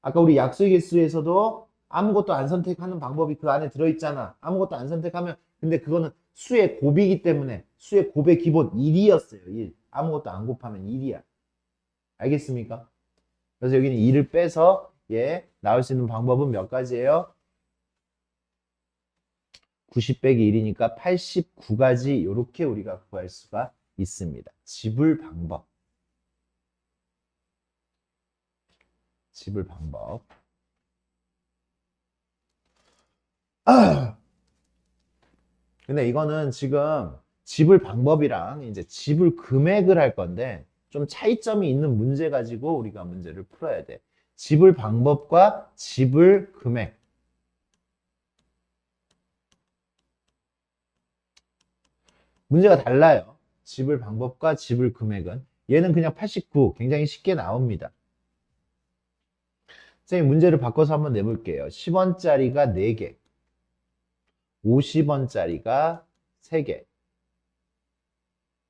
아까 우리 약수의 개수에서도 아무것도 안 선택하는 방법이 그 안에 들어있잖아. 아무것도 안 선택하면 근데 그거는 수의 곱이기 때문에 수의 곱의 기본 1이었어요. 1. 아무것도 안 곱하면 1이야. 알겠습니까? 그래서 여기는 2를 빼서 나올 수 있는 방법은 몇 가지예요? 90 빼기 1이니까 89가지 이렇게 우리가 구할 수가 있습니다. 지불 방법. 지불 방법. 근데 이거는 지금 지불 방법이랑 이제 지불 금액을 할 건데 좀 차이점이 있는 문제 가지고 우리가 문제를 풀어야 돼. 지불 방법과 지불 금액. 문제가 달라요. 지불 방법과 지불 금액은. 얘는 그냥 89, 굉장히 쉽게 나옵니다. 선생님 문제를 바꿔서 한번 내볼게요. 10원짜리가 4개, 50원짜리가 3개,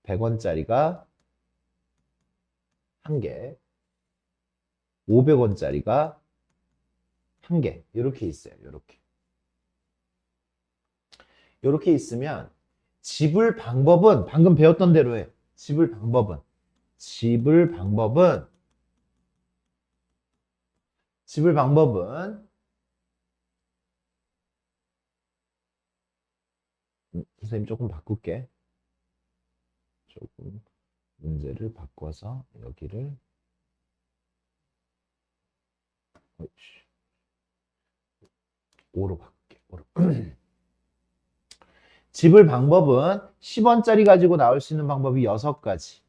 100원짜리가 1개, 500원짜리가 1개. 이렇게 있어요. 이렇게 있으면 지불 방법은 방금 배웠던 대로 해. 지불 방법은 선생님 조금 바꿀게. 조금 문제를 바꿔서 여기를 5로 바꿀게. 5로. 지불 방법은 10원짜리 가지고 나올 수 있는 방법이 6가지.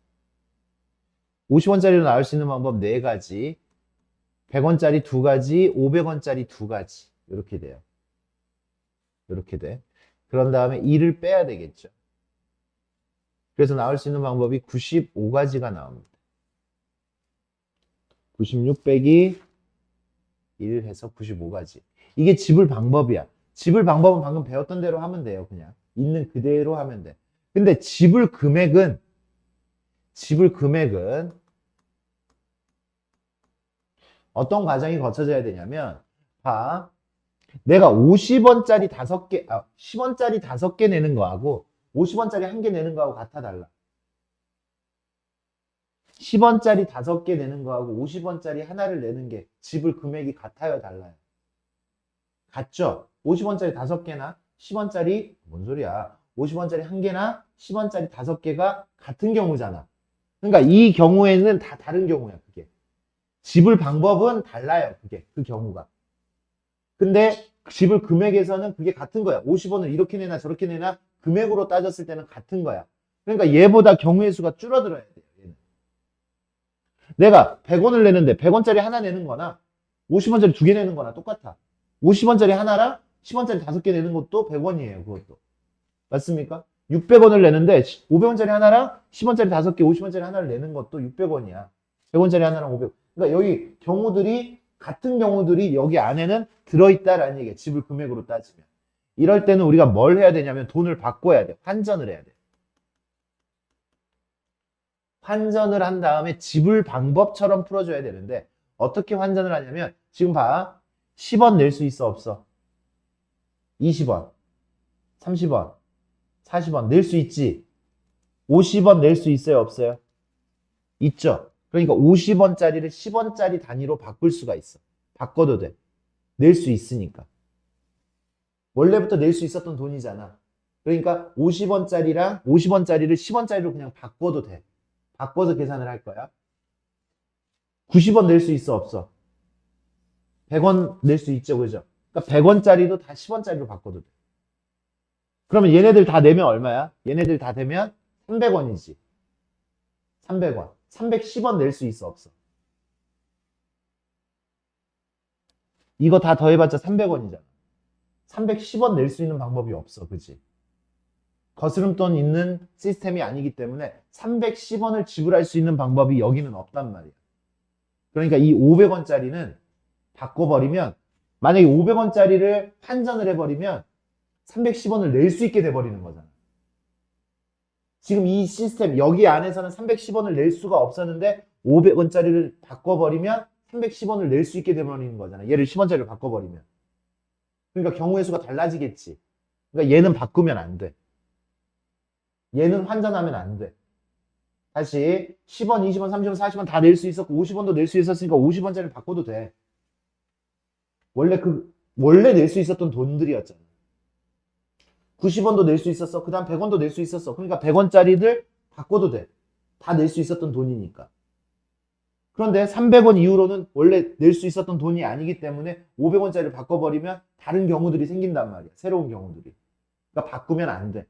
50원짜리로 나올 수 있는 방법 4가지. 100원짜리 2가지, 500원짜리 2가지. 이렇게 돼요. 이렇게 돼. 그런 다음에 2를 빼야 되겠죠. 그래서 나올 수 있는 방법이 95가지가 나옵니다. 96 빼기 1 해서 95가지. 이게 지불 방법이야. 지불 방법은 방금 배웠던 대로 하면 돼요. 그냥 있는 그대로 하면 돼. 근데 지불 금액은 어떤 과정이 거쳐져야 되냐면 내가 50원짜리 5개, 10원짜리 5개 내는 거하고 50원짜리 1개 내는 거하고 같아 달라. 10원짜리 5개 내는 거하고 50원짜리 하나를 내는 게 지불 금액이 같아요, 달라요? 같죠? 50원짜리 5개나 10원짜리 뭔 소리야? 50원짜리 1개나 10원짜리 5개가 같은 경우잖아. 그러니까 이 경우에는 다 다른 경우야, 그게. 지불 방법은 달라요, 그게. 그 경우가. 근데 지불 금액에서는 그게 같은 거야. 50원을 이렇게 내나 저렇게 내나 금액으로 따졌을 때는 같은 거야. 그러니까 얘보다 경우의 수가 줄어들어야 돼요. 얘는. 내가 100원을 내는데 100원짜리 하나 내는 거나 50원짜리 두 개 내는 거나 똑같아. 50원짜리 하나랑 10원짜리 다섯 개 내는 것도 100원이에요. 그것도. 맞습니까? 600원을 내는데 500원짜리 하나랑 10원짜리 다섯 개, 50원짜리 하나를 내는 것도 600원이야. 100원짜리 하나랑 500원. 그러니까 여기 경우들이 같은 경우들이 여기 안에는 들어있다라는 얘기야. 지불 금액으로 따지면. 이럴 때는 우리가 뭘 해야 되냐면 돈을 바꿔야 돼. 환전을 해야 돼. 환전을 한 다음에 지불 방법처럼 풀어줘야 되는데 어떻게 환전을 하냐면 지금 봐. 10원 낼 수 있어 없어? 20원, 30원, 40원 낼 수 있지? 50원 낼 수 있어요 없어요? 있죠? 그러니까 50원짜리를 10원짜리 단위로 바꿀 수가 있어. 바꿔도 돼. 낼 수 있으니까. 원래부터 낼 수 있었던 돈이잖아. 그러니까 50원짜리랑 50원짜리를 10원짜리로 그냥 바꿔도 돼. 바꿔서 계산을 할 거야. 90원 낼 수 있어 없어? 100원 낼 수 있죠 그죠? 그러니까 100원짜리도 다 10원짜리로 바꿔도 돼. 그러면 얘네들 다 내면 얼마야? 얘네들 다 되면 300원이지. 300원. 310원 낼 수 있어 없어? 이거 다 더해봤자 300원이잖아. 310원 낼 수 있는 방법이 없어. 그지? 거스름돈 있는 시스템이 아니기 때문에 310원을 지불할 수 있는 방법이 여기는 없단 말이야. 그러니까 이 500원짜리는 바꿔버리면 만약에 500원짜리를 환전을 해버리면 310원을 낼 수 있게 돼버리는 거잖아. 지금 이 시스템 여기 안에서는 310원을 낼 수가 없었는데 500원짜리를 바꿔버리면 310원을 낼 수 있게 돼버리는 거잖아. 얘를 10원짜리로 바꿔버리면. 그러니까 경우의 수가 달라지겠지. 그러니까 얘는 바꾸면 안 돼. 얘는 환전하면 안 돼. 다시 10원, 20원, 30원, 40원 다 낼 수 있었고 50원도 낼 수 있었으니까 50원짜리를 바꿔도 돼. 원래 낼 수 있었던 돈들이었잖아. 90원도 낼 수 있었어. 그 다음 100원도 낼 수 있었어. 그러니까 100원짜리들 바꿔도 돼. 다 낼 수 있었던 돈이니까. 그런데 300원 이후로는 원래 낼 수 있었던 돈이 아니기 때문에 500원짜리를 바꿔버리면 다른 경우들이 생긴단 말이야. 새로운 경우들이. 그러니까 바꾸면 안 돼.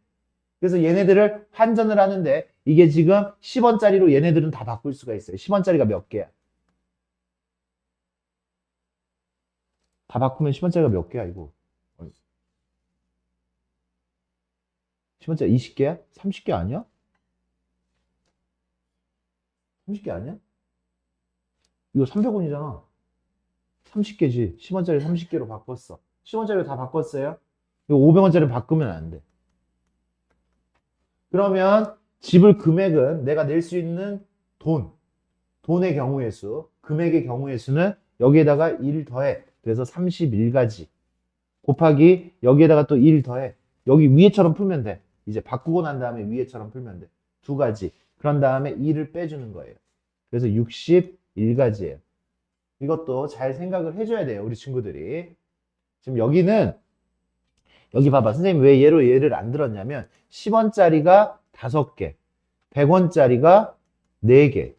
그래서 얘네들을 환전을 하는데 이게 지금 10원짜리로 얘네들은 다 바꿀 수가 있어요. 10원짜리가 몇 개야? 다 바꾸면 10원짜리가 몇 개야 이거? 10원짜리 20개야? 30개 아니야? 30개 아니야? 이거 300원이잖아. 30개지. 10원짜리 30개로 바꿨어. 10원짜리로 다 바꿨어요? 이거 500원짜리 바꾸면 안 돼. 그러면 지불 금액은 내가 낼 수 있는 돈의 경우의 수, 금액의 경우의 수는 여기에다가 1 더해. 그래서 31가지. 곱하기 여기에다가 또 1 더해. 여기 위에처럼 풀면 돼. 이제 바꾸고 난 다음에 위에처럼 풀면 돼. 두 가지. 그런 다음에 2를 빼주는 거예요. 그래서 61가지예요. 이것도 잘 생각을 해줘야 돼요. 우리 친구들이. 지금 여기는 여기 봐봐. 선생님 왜 얘를 안 들었냐면 10원짜리가 5개, 100원짜리가 4개,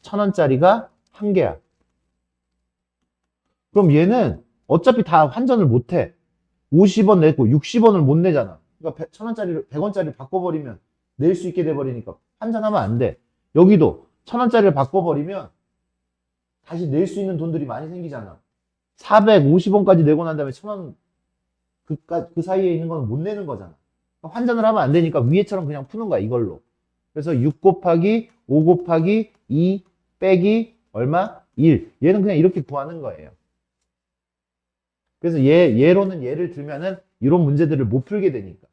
1000원짜리가 1개야. 그럼 얘는 어차피 다 환전을 못해. 50원 내고 60원을 못 내잖아. 그러니까 1000원짜리를 100원짜리를 바꿔버리면 낼 수 있게 돼버리니까 환전하면 안 돼. 여기도 1000원짜리를 바꿔버리면 다시 낼 수 있는 돈들이 많이 생기잖아. 450원까지 내고 난 다음에 1000원 그 사이에 있는 건 못 내는 거잖아. 환전을 하면 안 되니까 위에처럼 그냥 푸는 거야, 이걸로. 그래서 6 곱하기 5 곱하기 2 빼기 얼마? 1. 얘는 그냥 이렇게 구하는 거예요. 그래서 얘로는 예를 들면은 이런 문제들을 못 풀게 되니까.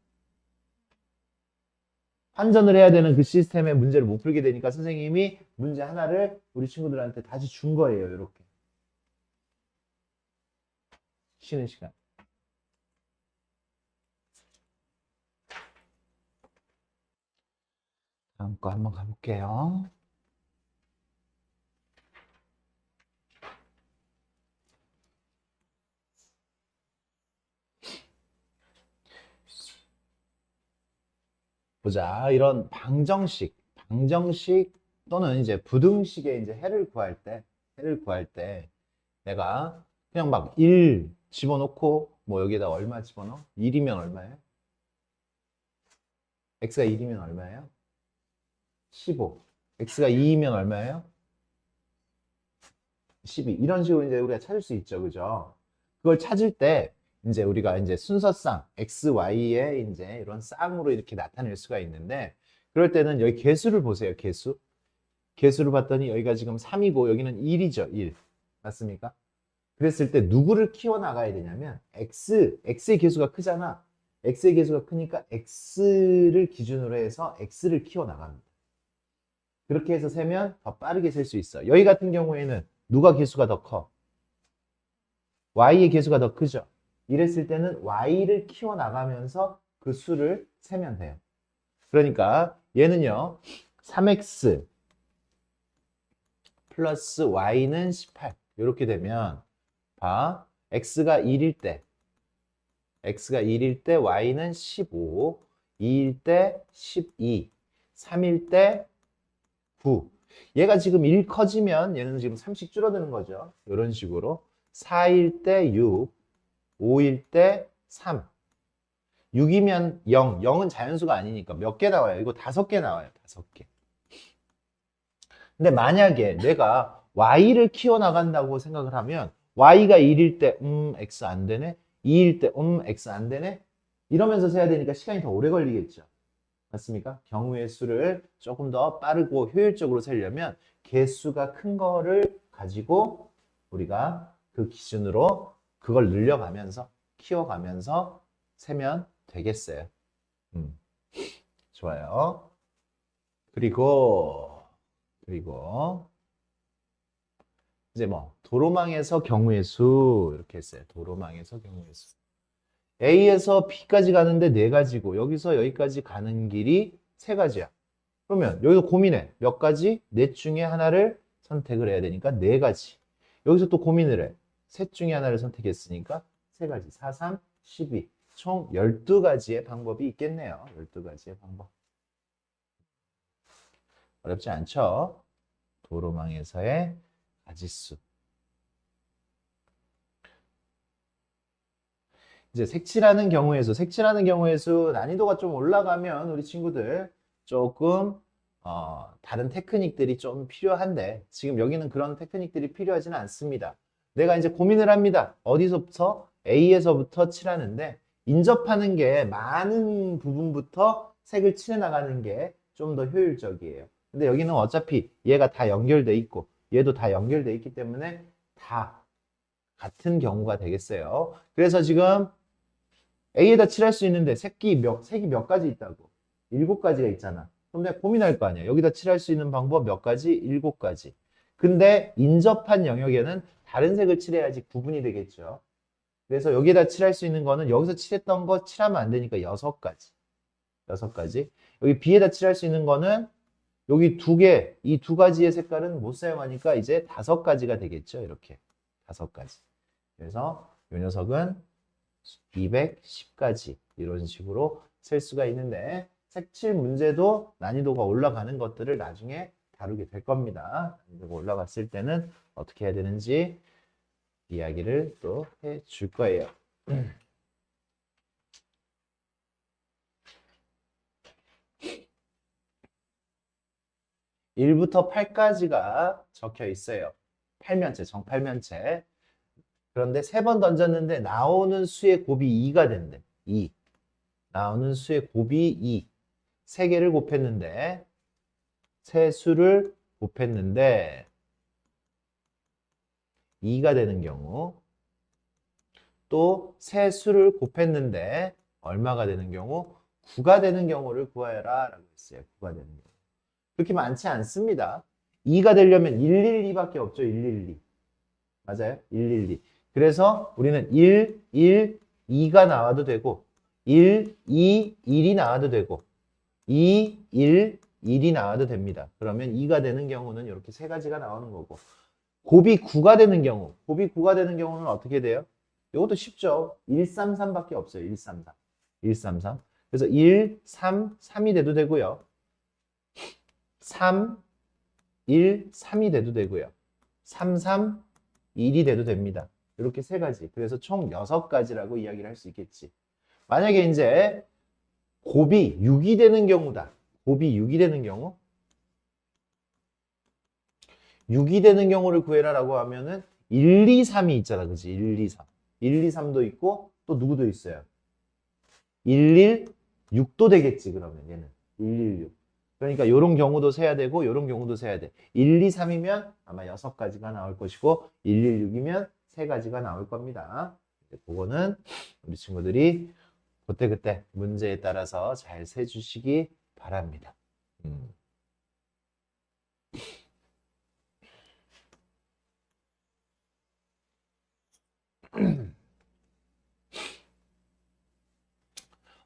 환전을 해야 되는 그 시스템의 문제를 못 풀게 되니까 선생님이 문제 하나를 우리 친구들한테 다시 준 거예요, 이렇게. 쉬는 시간. 다음 거 한번 가볼게요. 보자. 이런 방정식 또는 이제 부등식의 이제 해를 구할 때 내가 그냥 막 1 집어넣고 뭐 여기다 얼마 집어넣어? 1이면 얼마예요? x가 1이면 얼마예요? 15. x가 2이면 얼마예요? 12. 이런 식으로 이제 우리가 찾을 수 있죠. 그죠? 그걸 찾을 때 이제 우리가 이제 순서상 x, y의 이제 이런 쌍으로 이렇게 나타낼 수가 있는데 그럴 때는 여기 개수를 보세요. 개수. 개수를 봤더니 여기가 지금 3이고 여기는 1이죠. 1. 맞습니까? 그랬을 때 누구를 키워나가야 되냐면 x의 개수가 크잖아. x의 개수가 크니까 x를 기준으로 해서 x를 키워나갑니다. 그렇게 해서 세면 더 빠르게 셀 수 있어. 여기 같은 경우에는 누가 개수가 더 커? y의 개수가 더 크죠. 이랬을 때는 y를 키워나가면서 그 수를 세면 돼요. 그러니까 얘는요. 3x 플러스 y는 18 이렇게 되면 봐. x가 1일 때 y는 15, 2일 때 12, 3일 때 9. 얘가 지금 1 커지면 얘는 지금 3씩 줄어드는 거죠. 이런 식으로 4일 때 6, 5일 때 3. 6이면 0, 0은 자연수가 아니니까 몇 개 나와요? 이거 5개 나와요. 5개. 근데 만약에 내가 y를 키워나간다고 생각을 하면 y가 1일 때 x 안 되네. 2일 때 x 안 되네. 이러면서 세야 되니까 시간이 더 오래 걸리겠죠. 맞습니까? 경우의 수를 조금 더 빠르고 효율적으로 세려면 개수가 큰 거를 가지고 우리가 그 기준으로 그걸 늘려가면서 키워가면서 세면 되겠어요. 좋아요. 그리고 이제 뭐 도로망에서 경우의 수 이렇게 했어요. 도로망에서 경우의 수. A에서 B까지 가는데 4가지고 여기서 여기까지 가는 길이 3가지야. 그러면 여기서 고민해. 몇 가지? 넷 중에 하나를 선택을 해야 되니까 4가지. 여기서 또 고민을 해. 셋 중에 하나를 선택했으니까 3가지. 4, 3, 12. 총 12가지의 방법이 있겠네요. 12가지의 방법. 어렵지 않죠? 도로망에서의 가지수. 이제 색칠하는 경우의 수 난이도가 좀 올라가면 우리 친구들 조금 다른 테크닉들이 좀 필요한데 지금 여기는 그런 테크닉들이 필요하지는 않습니다. 내가 이제 고민을 합니다. 어디서부터? A에서부터 칠하는데 인접하는 게 많은 부분부터 색을 칠해 나가는 게 좀 더 효율적이에요. 근데 여기는 어차피 얘가 다 연결돼 있고 얘도 다 연결돼 있기 때문에 다 같은 경우가 되겠어요. 그래서 지금 A에다 칠할 수 있는데 색이 몇 가지 있다고? 7가지가 있잖아. 그럼 내가 고민할 거 아니야. 여기다 칠할 수 있는 방법 몇 가지? 7가지. 근데 인접한 영역에는 다른 색을 칠해야지 구분이 되겠죠. 그래서 여기에다 칠할 수 있는 거는 여기서 칠했던 거 칠하면 안 되니까 6가지. 6가지. 여기 B에다 칠할 수 있는 거는 여기 2개, 이 2가지의 색깔은 못 사용하니까 이제 5가지가 되겠죠. 이렇게. 5가지. 그래서 이 녀석은 210가지 이런 식으로 셀 수가 있는데 색칠 문제도 난이도가 올라가는 것들을 나중에 다루게 될 겁니다. 난이도가 올라갔을 때는 어떻게 해야 되는지 이야기를 또 해줄 거예요. 1부터 8까지가 적혀 있어요. 팔면체, 정팔면체. 그런데 3번 던졌는데 나오는 수의 곱이 2가 된대. 2. 나오는 수의 곱이 2. 3개를 곱했는데 세 수를 곱했는데 2가 되는 경우 또 세 수를 곱했는데 얼마가 되는 경우 9가 되는 경우를 구하여라 라고 했어요. 9가 되는 경우. 그렇게 많지 않습니다. 2가 되려면 112밖에 없죠. 112. 맞아요? 112. 그래서 우리는 1, 1, 2가 나와도 되고 1, 2, 1이 나와도 되고 2, 1, 1이 나와도 됩니다. 그러면 2가 되는 경우는 이렇게 3가지가 나오는 거고 곱이 9가 되는 경우는 어떻게 돼요? 이것도 쉽죠. 133밖에 없어요. 133. 133. 그래서 1, 3, 3이 돼도 되고요. 3, 1, 3이 돼도 되고요. 3, 3, 1이 돼도 됩니다. 이렇게 세 가지. 그래서 총 6가지라고 이야기를 할 수 있겠지. 만약에 이제 곱이 6이 되는 경우다. 곱이 6이 되는 경우 6이 되는 경우를 구해라라고 하면은 1, 2, 3이 있잖아. 그치? 1, 2, 3. 1, 2, 3도 있고 또 누구도 있어요. 1, 1, 6도 되겠지. 그러면 얘는 1, 1, 6. 그러니까 이런 경우도 세야 되고 이런 경우도 세야 돼. 1, 2, 3이면 아마 6가지가 나올 것이고 1, 1, 6이면 3가지가 나올 겁니다. 그거는 우리 친구들이 그때그때 문제에 따라서 잘 세주시기 바랍니다.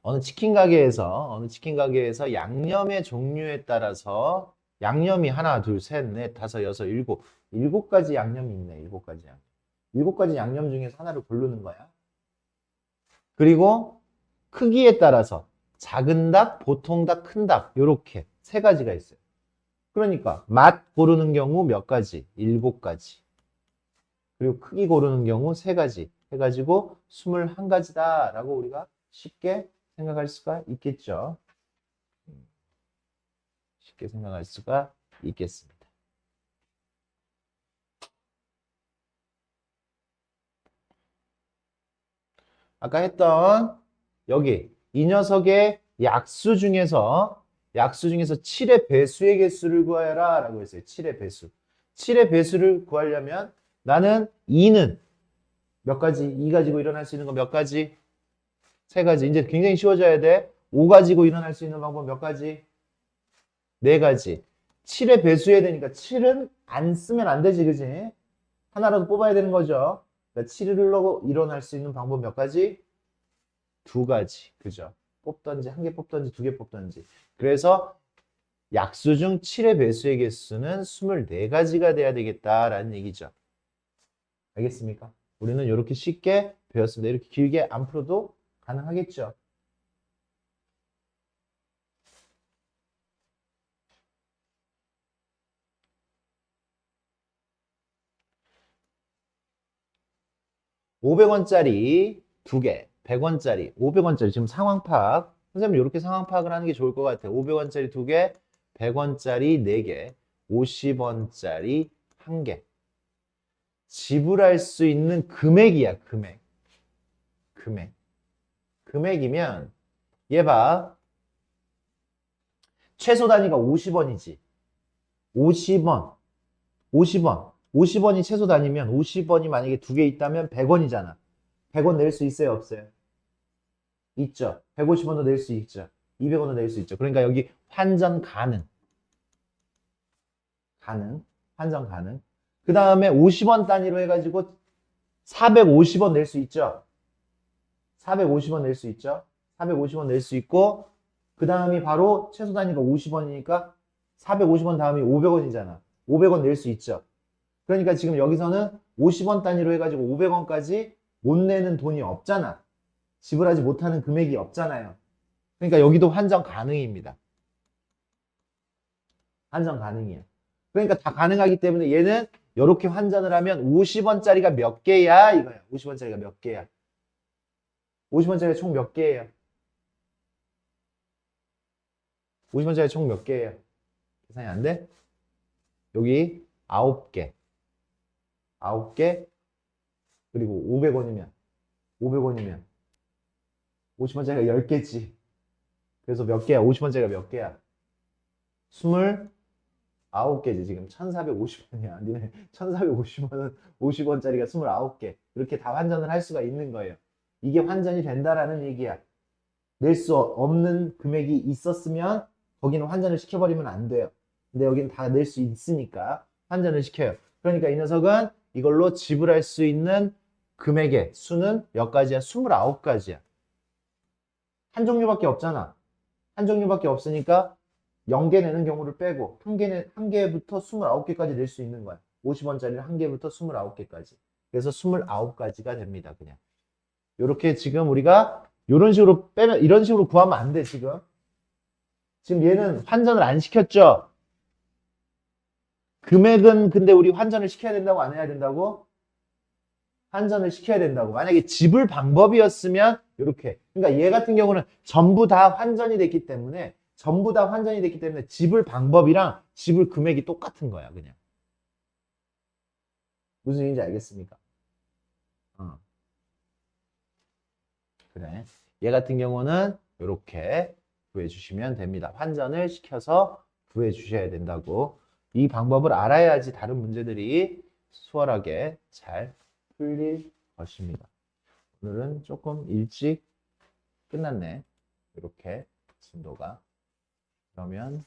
어느 치킨 가게에서 양념의 종류에 따라서 양념이 하나, 둘, 셋, 넷, 다섯, 여섯, 일곱. 7가지 양념이 있네. 7가지 양념. 7가지 양념 중에서 하나를 고르는 거야. 그리고 크기에 따라서 작은 닭, 보통 닭, 큰 닭, 요렇게 3가지가 있어요. 그러니까 맛 고르는 경우 몇 가지? 7가지. 그리고 크기 고르는 경우 3가지 해가지고 21가지다 라고 우리가 쉽게 생각할 수가 있겠죠. 쉽게 생각할 수가 있겠습니다. 아까 했던 여기 이 녀석의 약수 중에서 7의 배수의 개수를 구하여라 라고 했어요. 7의 배수. 7의 배수를 구하려면 나는 2는 몇 가지? 2 가지고 일어날 수 있는 거 몇 가지? 3가지. 이제 굉장히 쉬워져야 돼. 5 가지고 일어날 수 있는 방법 몇 가지? 4가지. 7의 배수해야 되니까 7은 안 쓰면 안 되지, 그지? 하나라도 뽑아야 되는 거죠. 그러니까 7로 일어날 수 있는 방법 몇 가지? 2가지. 그죠? 뽑던지, 1개 뽑던지, 2개 뽑던지. 그래서 약수 중 7의 배수의 개수는 24가지가 돼야 되겠다라는 얘기죠. 알겠습니까? 우리는 이렇게 쉽게 배웠습니다. 이렇게 길게 안 풀어도 가능하겠죠. (500원짜리) 2개, 100원짜리, 500원짜리 지금 상황 파악. 선생님 이렇게 상황 파악을 하는 게 좋을 것 같아요. 500원짜리 2개, 100원짜리 4개, 50원짜리 1개. 지불할 수 있는 금액이야, 금액. 금액이면 얘 봐. 최소 단위가 50원이지. 50원. 50원이 최소 단위면 50원이 만약에 2개 있다면 100원이잖아. 100원 낼 수 있어요, 없어요? 있죠. 150원도 낼 수 있죠. 200원도 낼 수 있죠. 그러니까 여기 환전 가능. 환전 가능. 그 다음에 50원 단위로 해가지고 450원 낼 수 있죠. 450원 낼 수 있죠. 450원 낼 수 있고 그 다음이 바로 최소 단위가 50원이니까 450원 다음이 500원이잖아. 500원 낼 수 있죠. 그러니까 지금 여기서는 50원 단위로 해가지고 500원까지 못 내는 돈이 없잖아. 지불하지 못하는 금액이 없잖아요. 그러니까 여기도 환전 가능입니다. 환전 가능이에요. 그러니까 다 가능하기 때문에 얘는 이렇게 환전을 하면 50원짜리가 몇 개야? 이거야. 50원짜리가 몇 개야? 50원짜리가 총 몇 개예요? 50원짜리 총 몇 개예요? 계산이 안 돼? 여기 9개. 9개. 그리고 500원이면 50원짜리가 10개지. 그래서 몇 개야? 50원짜리가 몇 개야? 29개지. 지금 1450원이야. 니네 1450원은 50원짜리가 29개. 이렇게 다 환전을 할 수가 있는 거예요. 이게 환전이 된다라는 얘기야. 낼 수 없는 금액이 있었으면 거기는 환전을 시켜버리면 안 돼요. 근데 여기는 다 낼 수 있으니까 환전을 시켜요. 그러니까 이 녀석은 이걸로 지불할 수 있는 금액의 수는 몇 가지야? 29가지야. 한 종류밖에 없잖아. 한 종류밖에 없으니까 0개 내는 경우를 빼고 한 개부터 29개까지 낼 수 있는 거야. 50원짜리를 한 개부터 29개까지. 그래서 29가지가 됩니다. 그냥. 이렇게 지금 우리가 이런 식으로 빼면 이런 식으로 구하면 안 돼, 지금. 지금 얘는 환전을 안 시켰죠? 금액은 근데 우리 환전을 시켜야 된다고 안 해야 된다고? 환전을 시켜야 된다고. 만약에 지불 방법이었으면 이렇게. 그러니까 얘 같은 경우는 전부 다 환전이 됐기 때문에 지불 방법이랑 지불 금액이 똑같은 거야, 그냥. 무슨 얘기인지 알겠습니까? 어. 그래. 얘 같은 경우는 이렇게 구해주시면 됩니다. 환전을 시켜서 구해주셔야 된다고. 이 방법을 알아야지 다른 문제들이 수월하게 잘 풀릴 것입니다. 오늘은 조금 일찍 끝났네. 이렇게 진도가. 그러면